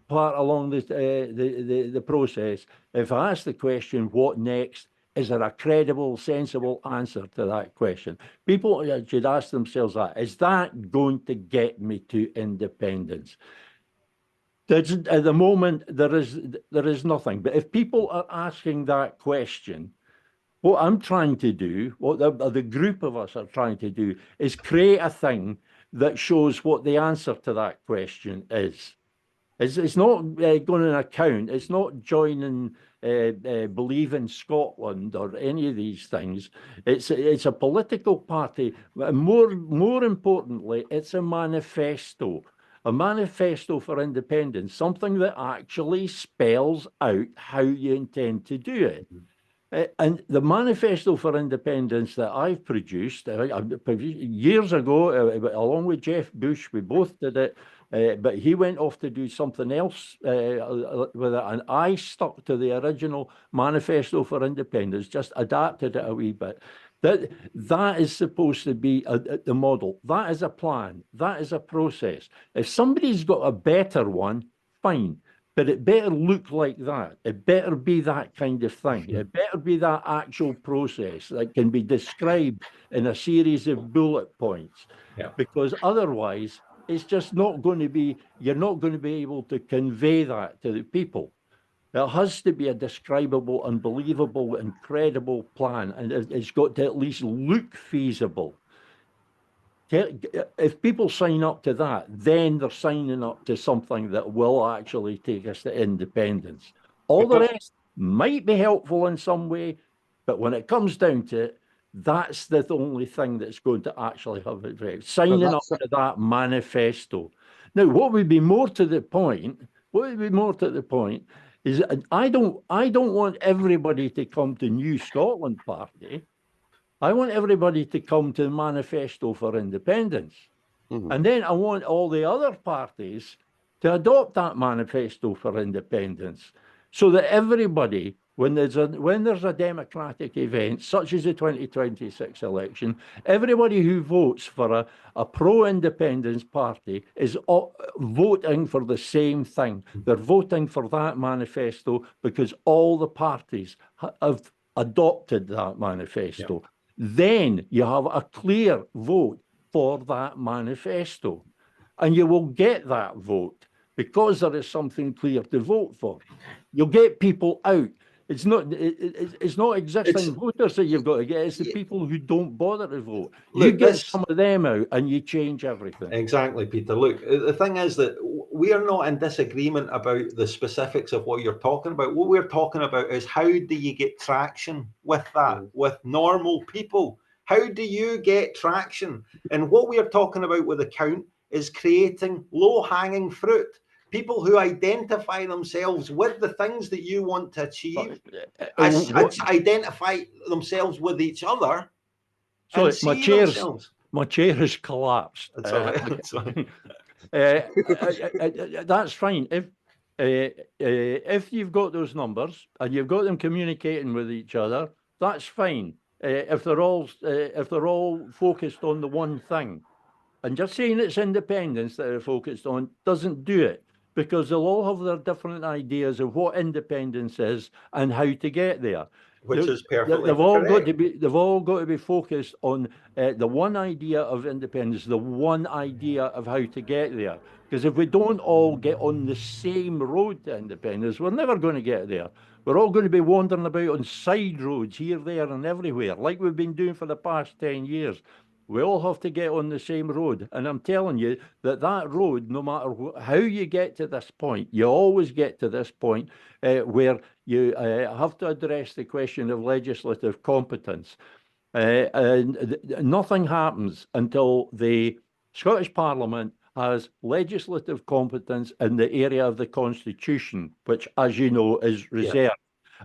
part along the process, if I ask the question, what next? Is there a credible, sensible answer to that question? People should ask themselves that. Is that going to get me to independence? At the moment, there is nothing. But if people are asking that question, what I'm trying to do, what the group of us are trying to do, is create a thing that shows what the answer to that question is. It's not going to account. It's not joining Believe in Scotland or any of these things. It's a political party. More importantly, it's a manifesto. A manifesto for independence, something that actually spells out how you intend to do it. And the manifesto for independence that I've produced years ago, along with Jeff Bush, we both did it, but he went off to do something else with it, and I stuck to the original manifesto for independence, just adapted it a wee bit. That is supposed to be the model. That is a plan. That is a process. If somebody's got a better one, fine. But it better look like that. It better be that kind of thing. It better be that actual process that can be described in a series of bullet points. Yeah. Because otherwise, it's just not going to be, you're not going to be able to convey that to the people. It has to be a describable, unbelievable, incredible plan, and it's got to at least look feasible. If people sign up to that, then they're signing up to something that will actually take us to independence. All the rest might be helpful in some way, but when it comes down to it, that's the only thing that's going to actually have effect. Signing up to that manifesto. Now, what would be more to the point? Is I don't want everybody to come to New Scotland Party. I want everybody to come to the Manifesto for Independence. And then I want all the other parties to adopt that Manifesto for Independence, so that everybody, when there's a democratic event such as the 2026 election, everybody who votes for a pro-independence party is voting for the same thing. They're voting for that manifesto because all the parties have adopted that manifesto. Yeah. Then you have a clear vote for that manifesto, and you will get that vote because there is something clear to vote for. You'll get people out. It's not existing voters that you've got to get. It's the people who don't bother to vote. Look, you get some of them out and you change everything. Exactly, Peter. Look, the thing is that we are not in disagreement about the specifics of what you're talking about. What we're talking about is how do you get traction with that, with normal people? How do you get traction? And what we are talking about with Account is creating low-hanging fruit. People who identify themselves with the things that you want to achieve, identify themselves with each other. So my chair has collapsed. That's all right. That's fine. That's fine. If you've got those numbers and you've got them communicating with each other, that's fine. If they're all focused on the one thing, and just saying it's independence that they're focused on doesn't do it, because they'll all have their different ideas of what independence is and how to get there. Which is perfectly They've all got to be focused on the one idea of independence, the one idea of how to get there. Because if we don't all get on the same road to independence, we're never going to get there. We're all going to be wandering about on side roads here, there, and everywhere, like we've been doing for the past 10 years. We all have to get on the same road. And I'm telling you that road, no matter how you get to this point, you always get to this point where you have to address the question of legislative competence. And nothing happens until the Scottish Parliament has legislative competence in the area of the Constitution, which, as you know, is reserved. Yeah.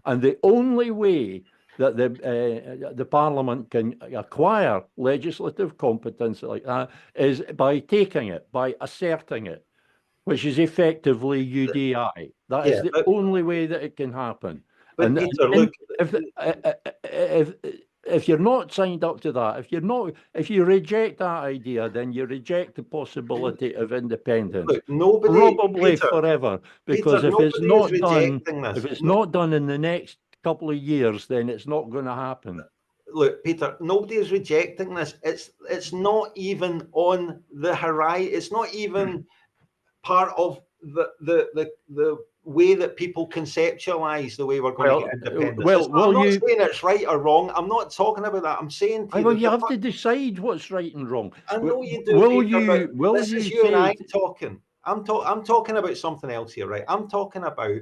And the only way that the Parliament can acquire legislative competence like that is by taking it, by asserting it, which is effectively UDI. That is the only way that it can happen. But Peter, look, if you're not signed up to that, if you reject that idea, then you reject the possibility of independence. Look, probably forever, because if it's not done in the next couple of years, then it's not going to happen. Look, Peter, nobody is rejecting this. It's not even on the horizon. It's not even part of the way that people conceptualize the way we're going to get independence. I'm not saying it's right or wrong. I'm not talking about that. I'm saying to you have to decide what's right and wrong. I know you do. This is you and I talking. I'm talking about something else here, right? I'm talking about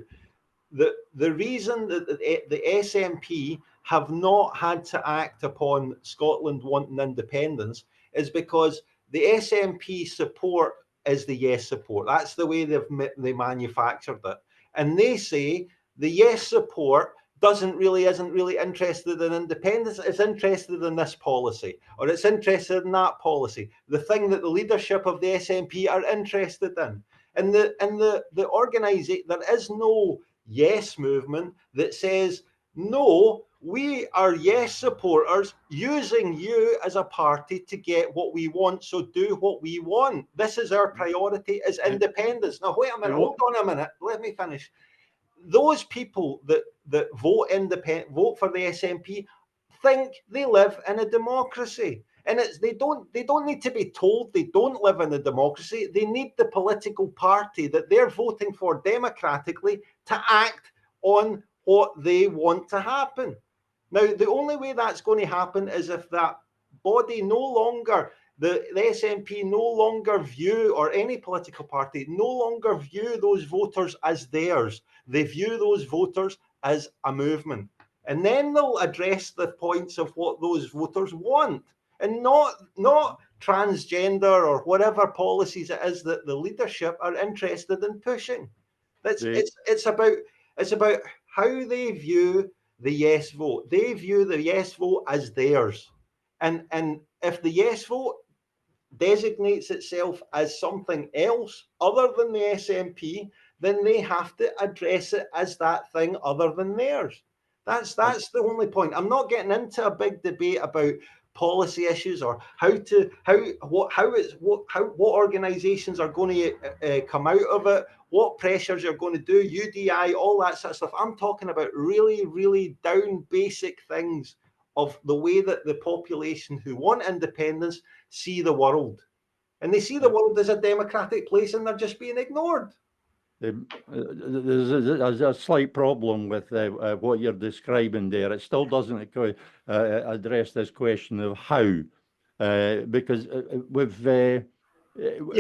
the reason that the SNP have not had to act upon Scotland wanting independence is because the SNP support is the yes support. That's the way they manufactured it. And they say the yes support isn't really interested in independence. It's interested in this policy, or it's interested in that policy, the thing that the leadership of the SNP are interested in. And the organisation, there is no yes movement that says, no, We are yes supporters using you as a party to get what we want. So do what we want. This is our priority as independents. Now, wait a minute. Hold on a minute. Let me finish. Those people that vote for the SNP think they live in a democracy. And they don't need to be told they don't live in a democracy. They need the political party that they're voting for democratically to act on what they want to happen. Now, the only way that's going to happen is if that body no longer, the SNP no longer view, or any political party no longer view those voters as theirs. They view those voters as a movement. And then they'll address the points of what those voters want, and not transgender or whatever policies it is that the leadership are interested in pushing. It's about how they view the yes vote. They view the yes vote as theirs. And if the yes vote designates itself as something else other than the SNP, then they have to address it as that thing other than theirs. That's the only point. I'm not getting into a big debate about policy issues or what organisations are going to come out of it, what pressures you're going to do, UDI, all that sort of stuff. I'm talking about really, really down basic things of the way that the population who want independence see the world. And they see the world as a democratic place, and they're just being ignored. There's a slight problem with what you're describing there. It still doesn't address this question of how, because you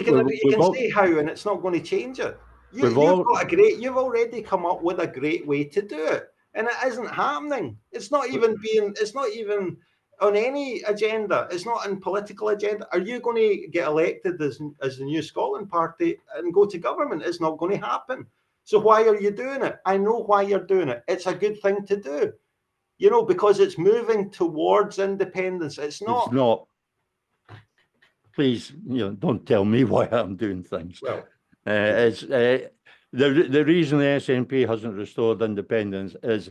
can say how, and it's not going to change it. You've already come up with a great way to do it, and it isn't happening. It's not even on any agenda. It's not in political agenda. Are you going to get elected as the New Scotland Party and go to government? It's not going to happen. So why are you doing it? I know why you're doing it. It's a good thing to do, because it's moving towards independence. It's not. Please, don't tell me why I'm doing things. Well, it's the reason the SNP hasn't restored independence is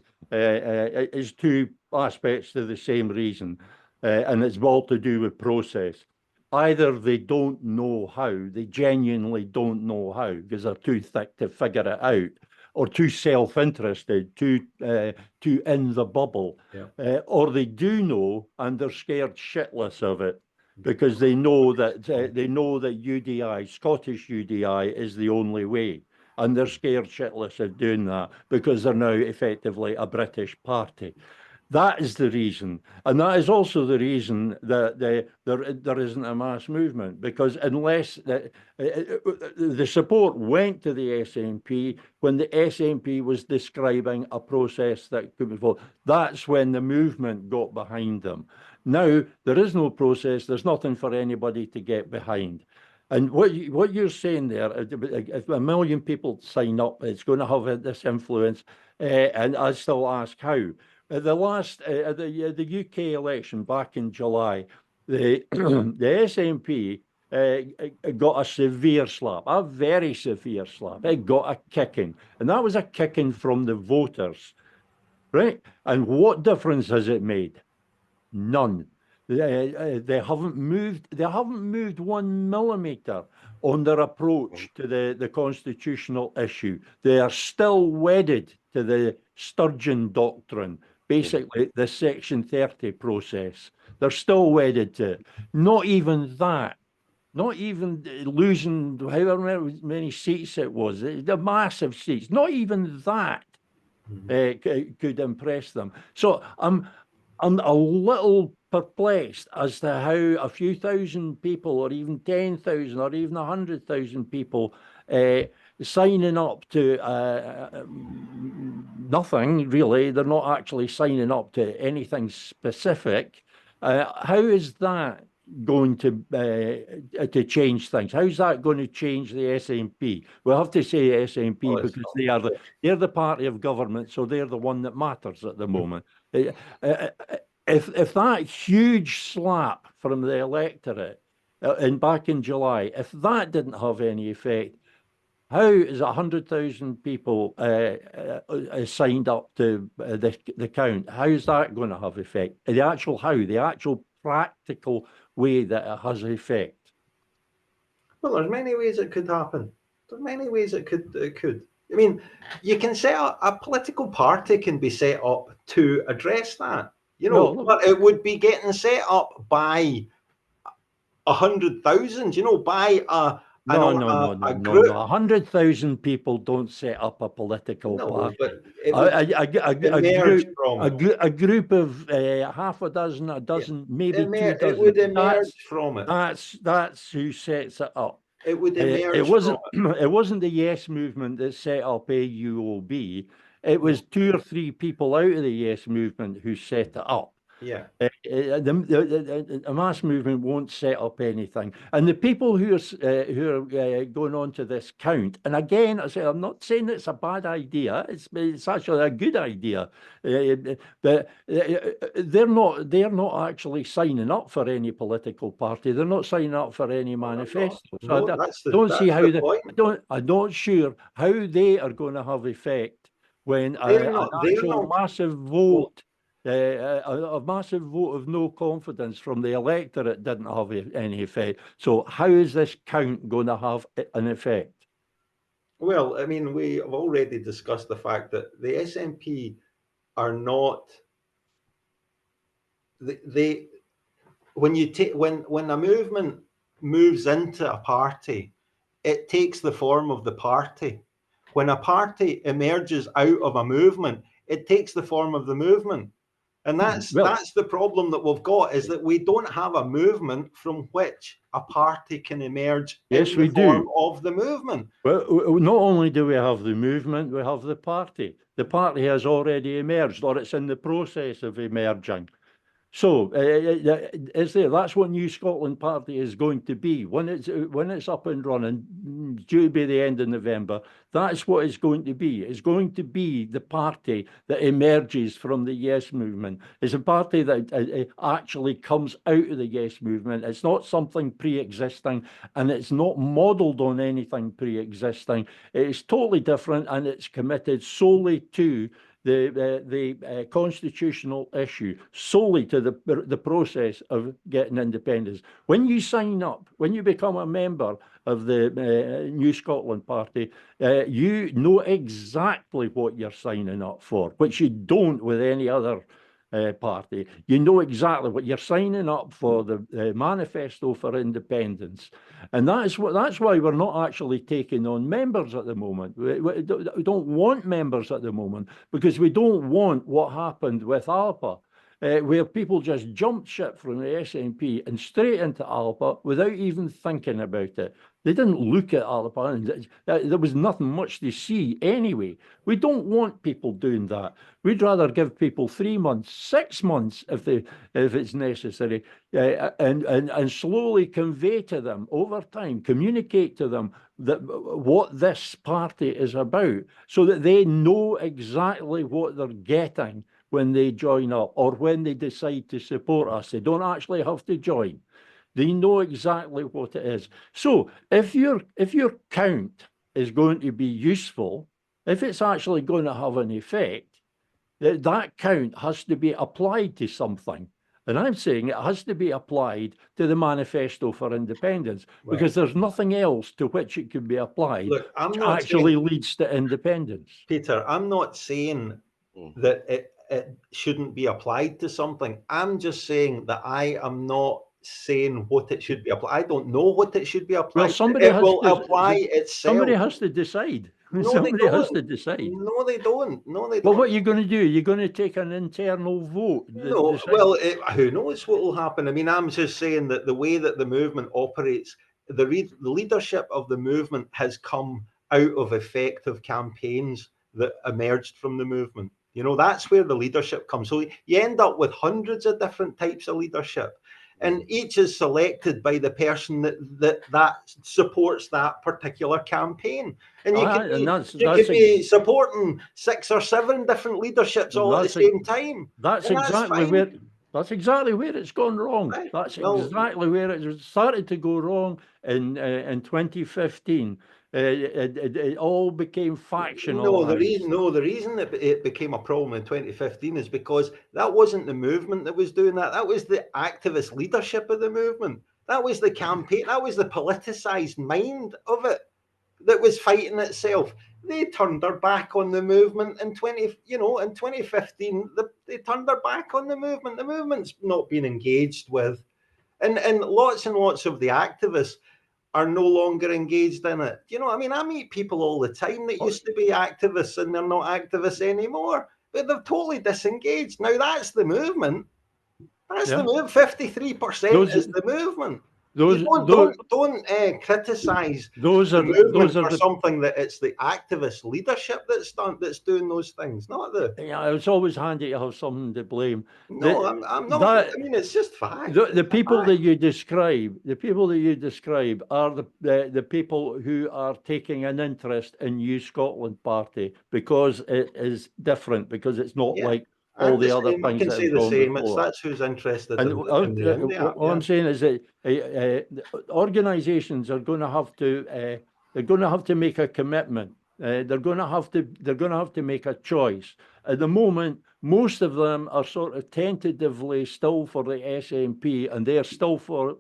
two aspects to the same reason, and it's all to do with process. Either they don't know how, they genuinely don't know how, because they're too thick to figure it out, or too self-interested, too in the bubble, or they do know and they're scared shitless of it, because they know that UDI, Scottish UDI, is the only way. And they're scared shitless of doing that because they're now effectively a British party. That is the reason. And that is also the reason that there isn't a mass movement, because unless the support went to the SNP when the SNP was describing a process that could be followed, that's when the movement got behind them. Now, there is no process. There's nothing for anybody to get behind. And what you're saying there, if 1 million people sign up, it's going to have this influence. And I still ask how. The UK election back in July, the SNP got a severe slap, a very severe slap. It got a kicking, and that was a kicking from the voters, right? And what difference has it made? None. They haven't moved 1 millimeter on their approach to the constitutional issue. They are still wedded to the Sturgeon doctrine, basically the Section 30 process. They're still wedded to it. Not even that. Not even losing however many seats it was, the massive seats. Not even that could impress them. So I'm a little perplexed as to how a few thousand people, or even 10,000, or even 100,000 people signing up to nothing really. They're not actually signing up to anything specific. How is that going to change things? How's that going to change the SNP? We'll have to say SNP because they're the party of government, so they're the one that matters at the moment. If that huge slap from the electorate back in July, if that didn't have any effect, How is 100,000 people signed up to the count? How is that going to have effect? The actual practical way that it has effect. Well, there's many ways it could happen. There's many ways it could. I mean, you can set up a political party can be set up to address that. You know, Well, but it would be getting set up by 100,000. You know, by a group. 100,000 people don't set up a political party. But it would emerge from a group of half a dozen, maybe 2 dozen. It would emerge from it. That's who sets it up. It would emerge from it. It wasn't the Yes movement that set up AUOB. It was 2 or 3 people out of the Yes movement who set it up. Yeah. The mass movement won't set up anything, and the people who are going on to this count. And again, I say I'm not saying it's a bad idea. It's actually a good idea, but they're not actually signing up for any political party. They're not signing up for any manifesto. So I'm not sure how they are going to have effect when an massive vote. A massive vote of no confidence from the electorate didn't have any effect. So how is this count going to have an effect? Well, I mean, we have already discussed the fact that the SNP are not. When a movement moves into a party, it takes the form of the party. When a party emerges out of a movement, it takes the form of the movement. And that's the problem that we've got, is that we don't have a movement from which a party can emerge in the form of the movement. Well, not only do we have the movement, we have the party. The party has already emerged, or it's in the process of emerging. So that's what New Scotland Party is going to be when it's up and running, due to be the end of November. That's what it's going to be. It's going to be the party that emerges from the Yes movement. It's a party that actually comes out of the Yes movement. It's not something pre-existing, and it's not modelled on anything pre-existing. It's totally different, and it's committed solely to the constitutional issue, solely to the process of getting independence. When you sign up, when you become a member of the New Scotland Party, you know exactly what you're signing up for, which you don't with any other party. You know exactly what you're signing up for, the manifesto for independence. And that's why we're not actually taking on members at the moment. We don't want members at the moment, because we don't want what happened with ALPA, where people just jumped ship from the SNP and straight into ALPA without even thinking about it. They didn't look at ALPA, and there was nothing much to see anyway. We don't want people doing that. We'd rather give people 3 months, 6 months, if it's necessary, and slowly convey to them over time, communicate to them that what this party is about, so that they know exactly what they're getting when they join up, or when they decide to support us. They don't actually have to join. They know exactly what it is. So if your count is going to be useful, if it's actually going to have an effect, that count has to be applied to something. And I'm saying it has to be applied to the manifesto for independence, because there's nothing else to which it can be applied. Look, which actually leads to independence. Peter, I'm not saying that it shouldn't be applied to something. I'm just saying that I am not saying what it should be applied. I don't know what it should be applied. Well, somebody apply itself. Somebody has to decide. No, somebody has to decide. No, they don't. No, they don't. Well, what are you going to do? You're going to take an internal vote? No. Well, who knows what will happen? I mean, I'm just saying that the way that the movement operates, the leadership of the movement has come out of effective campaigns that emerged from the movement. You know, that's where the leadership comes. So you end up with hundreds of different types of leadership, and each is selected by the person that supports that particular campaign. And you could be supporting 6 or 7 different leaderships all at the same time. That's exactly where it's gone wrong. Right. That's exactly where it started to go wrong in 2015. It all became factionalized. No, the reason it became a problem in 2015 is because that wasn't the movement that was doing that. That was the activist leadership of the movement. That was the campaign. That was the politicized mind of it that was fighting itself. They turned their back on the movement in 2015. They turned their back on the movement. The movement's not been engaged with, and lots of the activists are no longer engaged in it. You know what I mean? I meet people all the time that used to be activists and they're not activists anymore, but they're totally disengaged. Now that's the movement. That's the movement. 53% is the movement. Don't criticize the movement for something that it's the activist leadership that's doing those things, not the. Yeah, it's always handy to have someone to blame. No, I'm not. I mean, it's just fact. The people that you describe, are the people who are taking an interest in New Scotland Party because it is different, because it's not like all the other things. I can say the same. That's who's interested in the what I'm saying is that organisations are going to have to make a commitment. They're going to have to make a choice. At the moment, most of them are sort of tentatively still for the SNP, and they're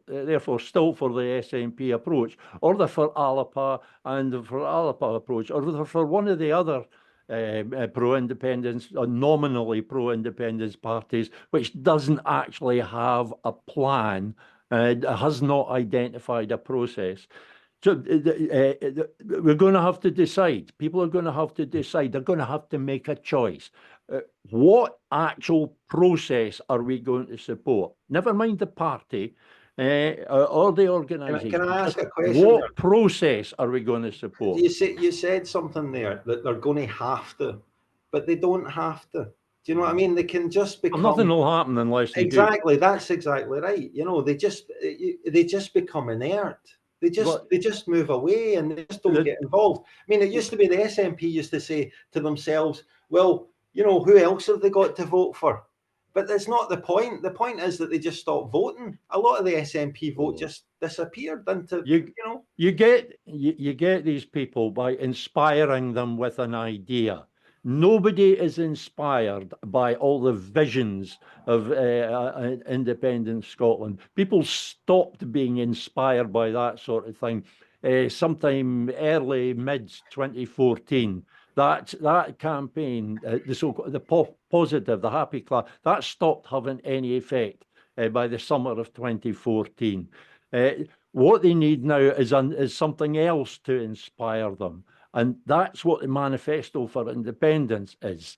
therefore still for the SNP approach, or they're for ALAPA and for ALAPA approach, or they're for one of the other pro-independence, or nominally pro-independence parties, which doesn't actually have a plan, has not identified a process. So we're going to have to decide. People are going to have to decide. They're going to have to make a choice. What actual process are we going to support? Never mind the party or the organisation. Can I ask a question? What process are we going to support? You said something there that they're going to have to, but they don't have to. Do you know what I mean? They can just become. Nothing will happen unless they exactly. do. That's exactly right. You know, they just become inert. They just move away and they just don't get involved. I mean, it used to be the SNP used to say to themselves, well, you know, who else have they got to vote for? But that's not the point. The point is that they just stopped voting. A lot of the SNP vote just disappeared into, You get these people by inspiring them with an idea. Nobody is inspired by all the visions of independent Scotland. People stopped being inspired by that sort of thing sometime early mid-2014. That campaign, the positive, the happy class, that stopped having any effect by the summer of 2014. What they need now is something else to inspire them. And that's what the manifesto for independence is.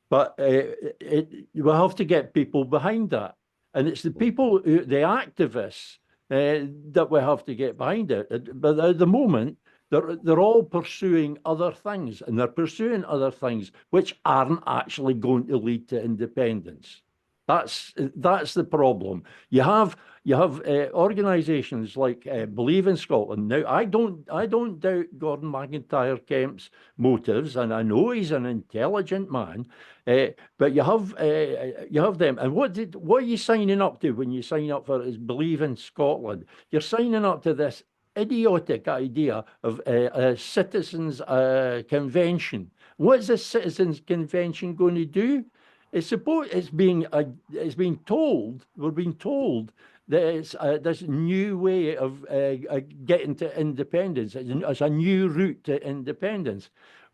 But we'll have to get people behind that. And it's the people, the activists, that we have to get behind it. But at the moment, they're all pursuing other things. And they're pursuing other things which aren't actually going to lead to independence. That's the problem. You have organisations like Believe in Scotland. Now, I don't doubt Gordon McIntyre Kemp's motives, and I know he's an intelligent man. But you have them. And what are you signing up to when you sign up for Believe in Scotland? You're signing up to this idiotic idea of a citizens' convention. What's a citizens' convention going to do? We're being told that it's this new way of getting to independence. It's a new route to independence.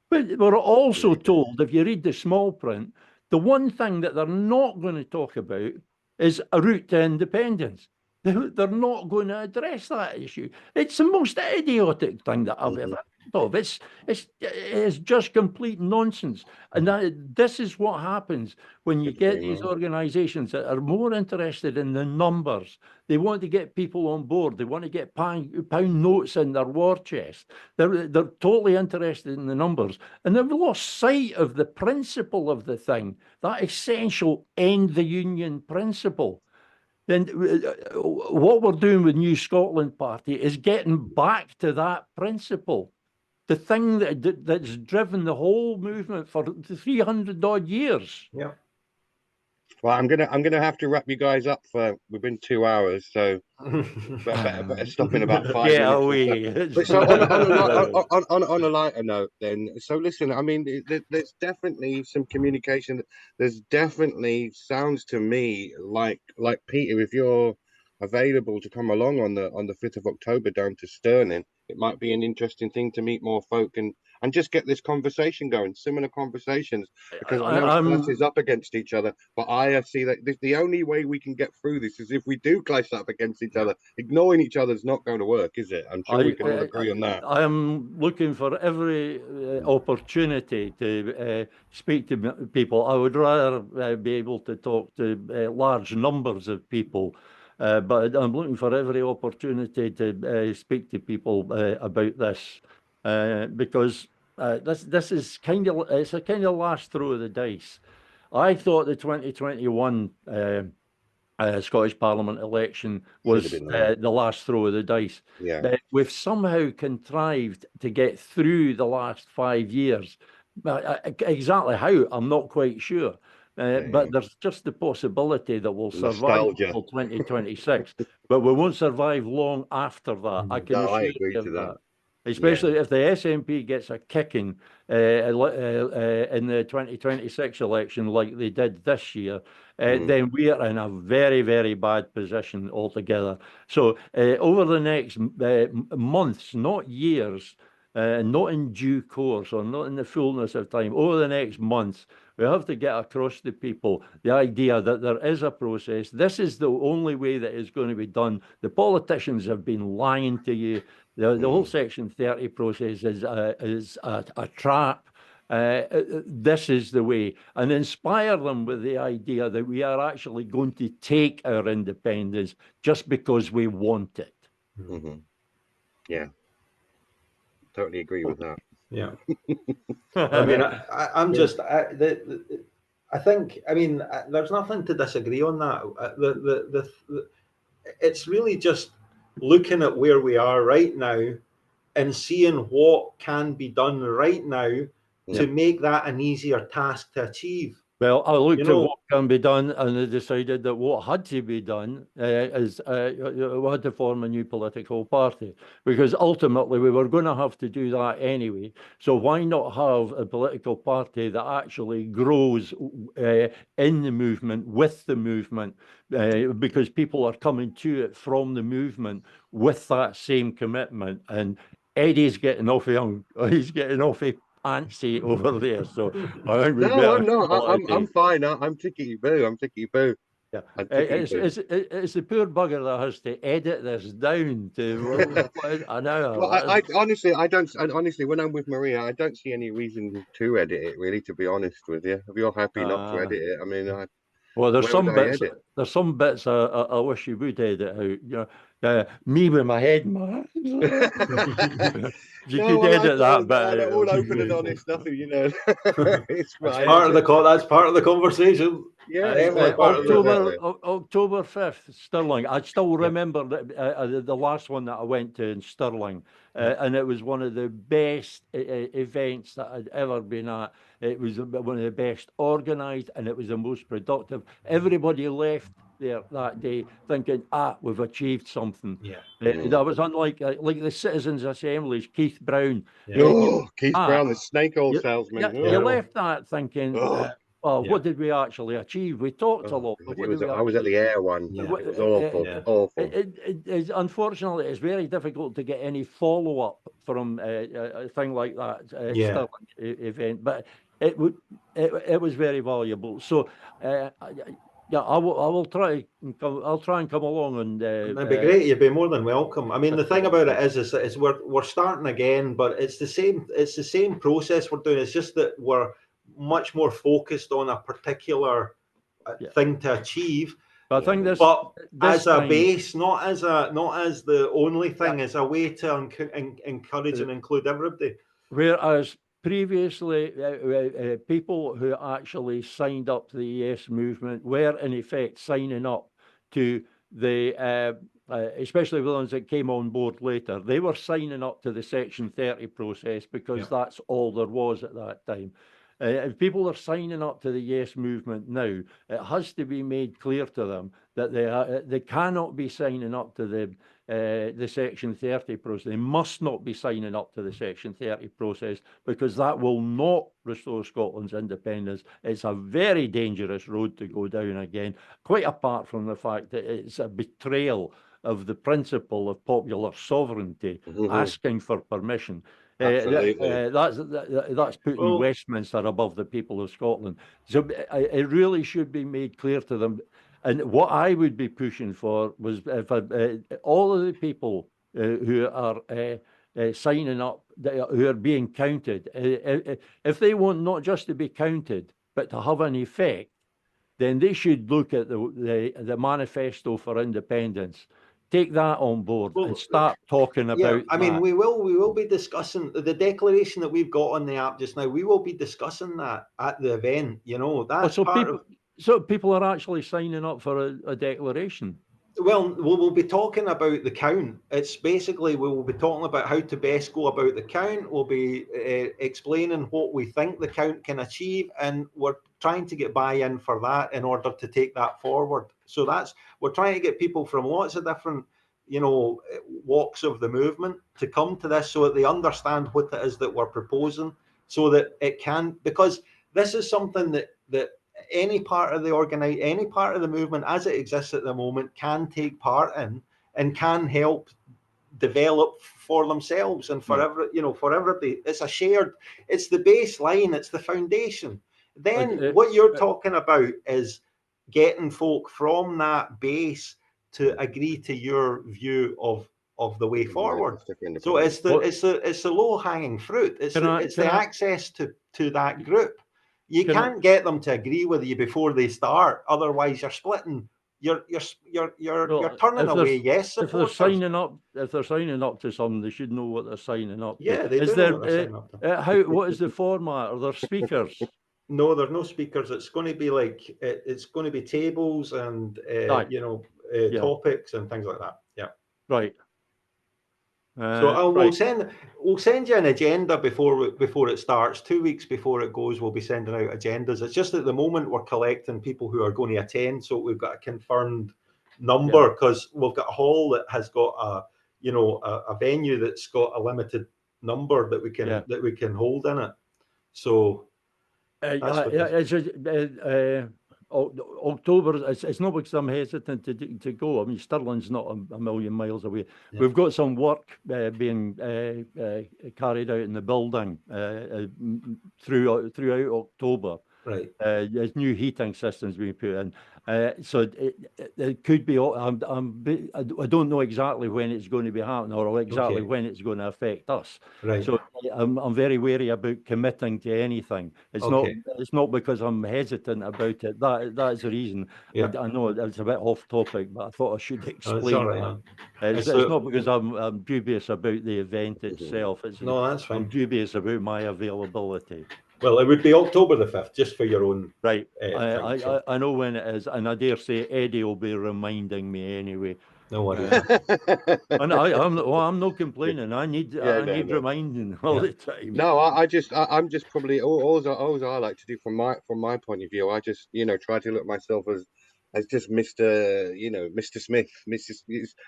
But we're also told, if you read the small print, the one thing that they're not going to talk about is a route to independence. They're not going to address that issue. It's the most idiotic thing that I've ever heard of. It's just complete nonsense. And this is what happens when you get these organisations that are more interested in the numbers. They want to get people on board. They want to get pound notes in their war chest. They're totally interested in the numbers. And they've lost sight of the principle of the thing, that essential end the union principle. Then what we're doing with New Scotland Party is getting back to that principle, the thing that's driven the whole movement for 300 odd years. Yeah. Well, I'm gonna have to wrap you guys up for within 2 hours, so better stop in about 5 minutes or so. away. But so on a lighter note, then. So listen, I mean, there's definitely some communication. There's definitely sounds to me like Peter, if you're available to come along on the 5th of October down to Stirling, it might be an interesting thing to meet more folk and just get this conversation going, similar conversations, because I know it clashes up against each other, but I see that the only way we can get through this is if we do clash up against each other. Ignoring each other is not going to work, is it? I'm sure we can all agree on that. I am looking for every opportunity to speak to people. I would rather be able to talk to large numbers of people, but I'm looking for every opportunity to speak to people about this, because this is it's a kind of last throw of the dice. I thought the 2021 Scottish Parliament election was the last throw of the dice. Yeah. We've somehow contrived to get through the last 5 years. Exactly how, I'm not quite sure. But there's just the possibility that we'll survive until 2026. But we won't survive long after that. I can assure you of that. Especially if the SNP gets a kicking in the 2026 election like they did this year, then we are in a very, very bad position altogether. So over the next months, not years, not in due course or not in the fullness of time, over the next months, we have to get across to people the idea that there is a process. This is the only way that it's going to be done. The politicians have been lying to you. The whole Section 30 process is a trap. This is the way, and inspire them with the idea that we are actually going to take our independence just because we want it. Yeah, totally agree with that. Yeah. I mean, I'm just, I think, I mean, there's nothing to disagree on that. It's really just looking at where we are right now and seeing what can be done right now to make that an easier task to achieve. Well, I looked at what can be done, and I decided that what had to be done is we had to form a new political party, because ultimately we were going to have to do that anyway. So why not have a political party that actually grows in the movement, with the movement, because people are coming to it from the movement with that same commitment. And Eddie's getting off young. He's getting off antsy over there, so I think we No, I'm not. I'm fine. I'm tickety boo. I'm tickety boo. Yeah, it's the poor bugger that has to edit this down to an hour. Well, I honestly, honestly, when I'm with Maria, I don't see any reason to edit it. Really, to be honest with you, if you're happy not to edit it, I mean, well, there's some bits. There's some bits I wish you would edit out. You know, me with my head in my hands. You could edit that bit. All open and honest, nothing. You know, it's fine. That's part of the conversation. Yeah, October 5th, Stirling. I still remember the last one that I went to in Stirling, and it was one of the best events that I'd ever been at. It was one of the best organised, and it was the most productive. Everybody left there that day thinking, we've achieved something. That was unlike like the Citizens' Assemblies, Keith Brown. Keith Brown, the snake oil salesman. You left that thinking, what did we actually achieve? We talked a lot. I was at the air one. It was awful. Awful. Unfortunately, it's very difficult to get any follow-up from a thing like that Stirling event, but it was very valuable. So I will try. I'll try and come along, and it'd be great. You'd be more than welcome. I mean, the thing about it is we're starting again, but it's the same. It's the same process we're doing. It's just that we're much more focused on a particular thing to achieve. I think this as a base, not as the only thing, as a way to encourage and include everybody. Whereas previously, people who actually signed up to the ES movement were in effect signing up to the, especially the ones that came on board later, they were signing up to the Section 30 process because that's all there was at that time. If people are signing up to the Yes movement now, it has to be made clear to them that they cannot be signing up to the Section 30 process. They must not be signing up to the Section 30 process, because that will not restore Scotland's independence. It's a very dangerous road to go down again, quite apart from the fact that it's a betrayal of the principle of popular sovereignty, asking for permission. Absolutely. That's putting Westminster above the people of Scotland. So it really should be made clear to them. And what I would be pushing for was if all of the people who are signing up, who are being counted, if they want not just to be counted, but to have an effect, then they should look at the manifesto for independence. Take that on board and start talking about. Yeah, I mean, we will be discussing the declaration that we've got on the app just now. We will be discussing that at the event. You know, that's so people are actually signing up for a declaration. Well, we'll be talking about the count. It's basically, we will be talking about how to best go about the count. We'll be explaining what we think the count can achieve, and we're trying to get buy-in for that in order to take that forward. So we're trying to get people from lots of different, walks of the movement to come to this, so that they understand what it is that we're proposing, so that it can, because this is something that any part of the movement as it exists at the moment can take part in and can help develop for themselves and for everybody. It's the baseline, it's the foundation. Then what you're talking about is getting folk from that base to agree to your view of the way forward. So it's the low hanging fruit. It's the access to that group. You can't get them to agree with you before they start. Otherwise, you're splitting. You're turning away yes supporters. If they're signing up to something, they should know what they're signing up to. Yeah, they do know what they're signing up to. What is the format? Are there speakers? No, there's no speakers. It's going to be it's going to be tables and topics and things like that. Yeah. Right. So we'll send you an agenda before it starts. 2 weeks before it goes, we'll be sending out agendas. It's just at the moment we're collecting people who are going to attend, so we've got a confirmed number, because we've got a hall that has got a venue that's got a limited number that we can hold in it. So October, it's not because I'm hesitant to go. I mean, Stirling's not a million miles away. Yeah. We've got some work being carried out in the building throughout October. Right. There's new heating systems being put in. So it could be. I don't know exactly when it's going to be happening, or exactly when it's going to affect us. Right. So I'm very wary about committing to anything. It's not because I'm hesitant about it. That's the reason. Yeah. I know it's a bit off topic, but I thought I should explain that. It's not because I'm dubious about the event itself. That's fine. I'm dubious about my availability. Well, it would be October the 5th, just for your own. Right. I know when it is, and I dare say Eddie will be reminding me anyway. No worries. And I'm not complaining. I need reminding all the time. No, I'm just probably all I like to do from my point of view. I just try to look myself as just Mr. Smith,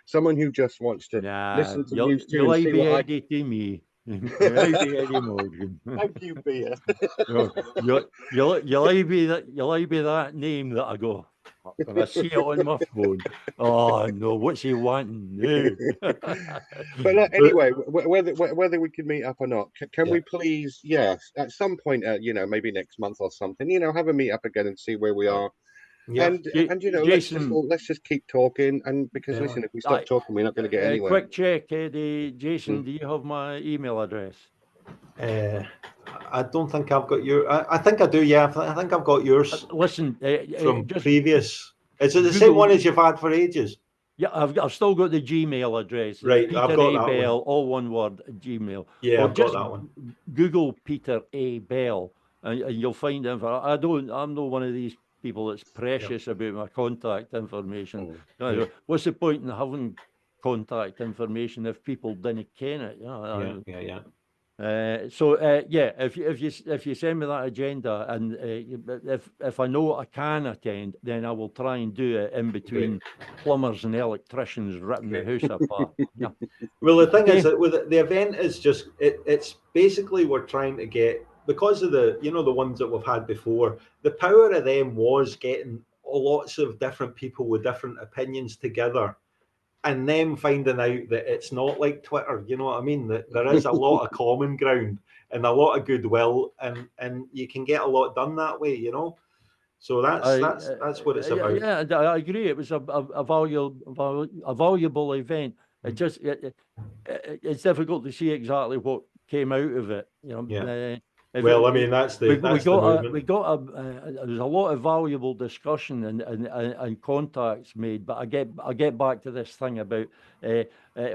someone who just wants to listen to news too. You'll be Eddie to me. Eddie Morgan. Thank you, Peter. You'll be that name that I go when I see it on my phone. Oh no, what's he wanting? But anyway, whether we can meet up or not, can we please, at some point, maybe next month or something, have a meet up again and see where we are. Yeah. And Jason, let's just keep talking, and because listen, if we stop talking, we're not going to get anywhere. Quick check, Eddie. Jason, do you have my email address? I don't think I've got your. I think I do. Yeah, I think I've got yours. Listen, from previous. Is it the same one as you've had for ages? Yeah, I've still got the Gmail address. Right, Peter I've got A. that Bell, one. all one word, Gmail. Yeah, I've got that one. Google Peter A. Bell, and you'll find info. I'm not one of these people that's precious about my contact information. What's the point in having contact information if people didn't ken it? Yeah. Yeah, if you send me that agenda, and if I know I can attend, then I will try and do it in between plumbers and electricians ripping the house apart. Yeah. Well, the thing is that with the event is just it's basically we're trying to get, because of the the ones that we've had before, the power of them was getting lots of different people with different opinions together, and them finding out that it's not like Twitter, you know what I mean? That there is a lot of common ground and a lot of goodwill, and you can get a lot done that way, So that's what it's about. Yeah, I agree. It was a valuable event. It just it's difficult to see exactly what came out of it. Well, I mean, that's the movement. There's a lot of valuable discussion and contacts made, but I get back to this thing about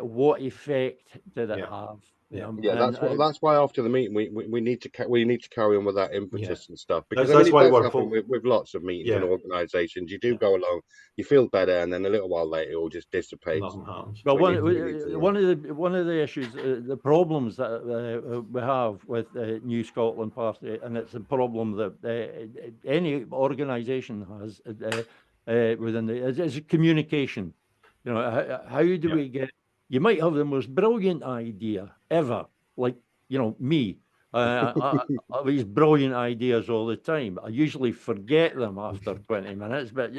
what effect did it have? That's why after the meeting we need to carry on with that impetus and stuff, because that's why it does happen with lots of meetings and organisations. You do go along, you feel better, and then a little while later it all just dissipates. Well, one of the issues, the problems that we have with New Scotland Party, and it's a problem that any organisation has within is communication. How do we get? You might have the most brilliant idea ever, like me. I have these brilliant ideas all the time. I usually forget them after 20 minutes, but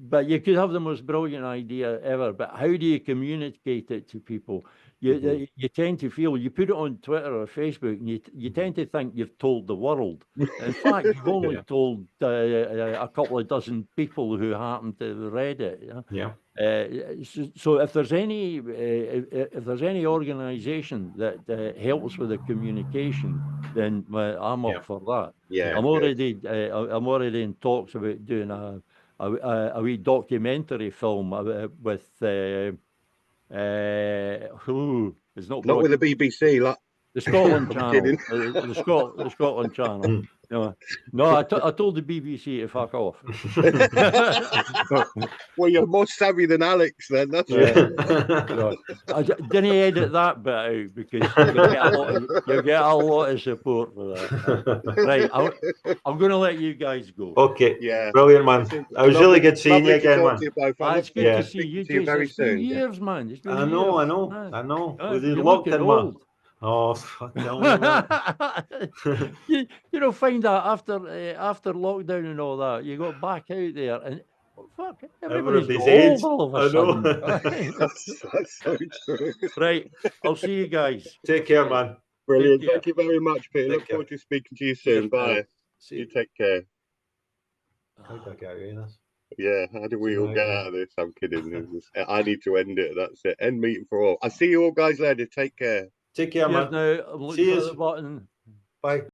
but you could have the most brilliant idea ever. But how do you communicate it to people? You tend to feel, you put it on Twitter or Facebook, and you tend to think you've told the world. In fact, you've only told a couple of dozen people who happen to have read it. So if there's any organisation that helps with the communication, then I'm up for that. I'm already in talks about doing a wee documentary film with it's not with the BBC, like the Scotland channel, the Scotland channel. No, I told the BBC to fuck off. Well, you're more savvy than Alex, then. That's I didn't edit that bit out, because you'll get a lot of support for that. Right, I'm going to let you guys go. Okay, brilliant, man. I was really good seeing you again, man. It's good to see you, Jason. Very soon. Years, man. It's been I know. You're looking old. Oh, tell me that. You find that after lockdown and all that, you got back out there and fuck, everybody's old all of a sudden. That's so true. Right, I'll see you guys. Take care, man. Brilliant. Thank you very much, Peter. Look forward to speaking to you soon. Bye. You take care. How did I get out of this? Yeah, how do we all get out of this? I'm kidding. I need to end it. That's it. End meeting for all. I'll see you all guys later. Take care. Take care, man. Now, I'm looking for the button. Bye.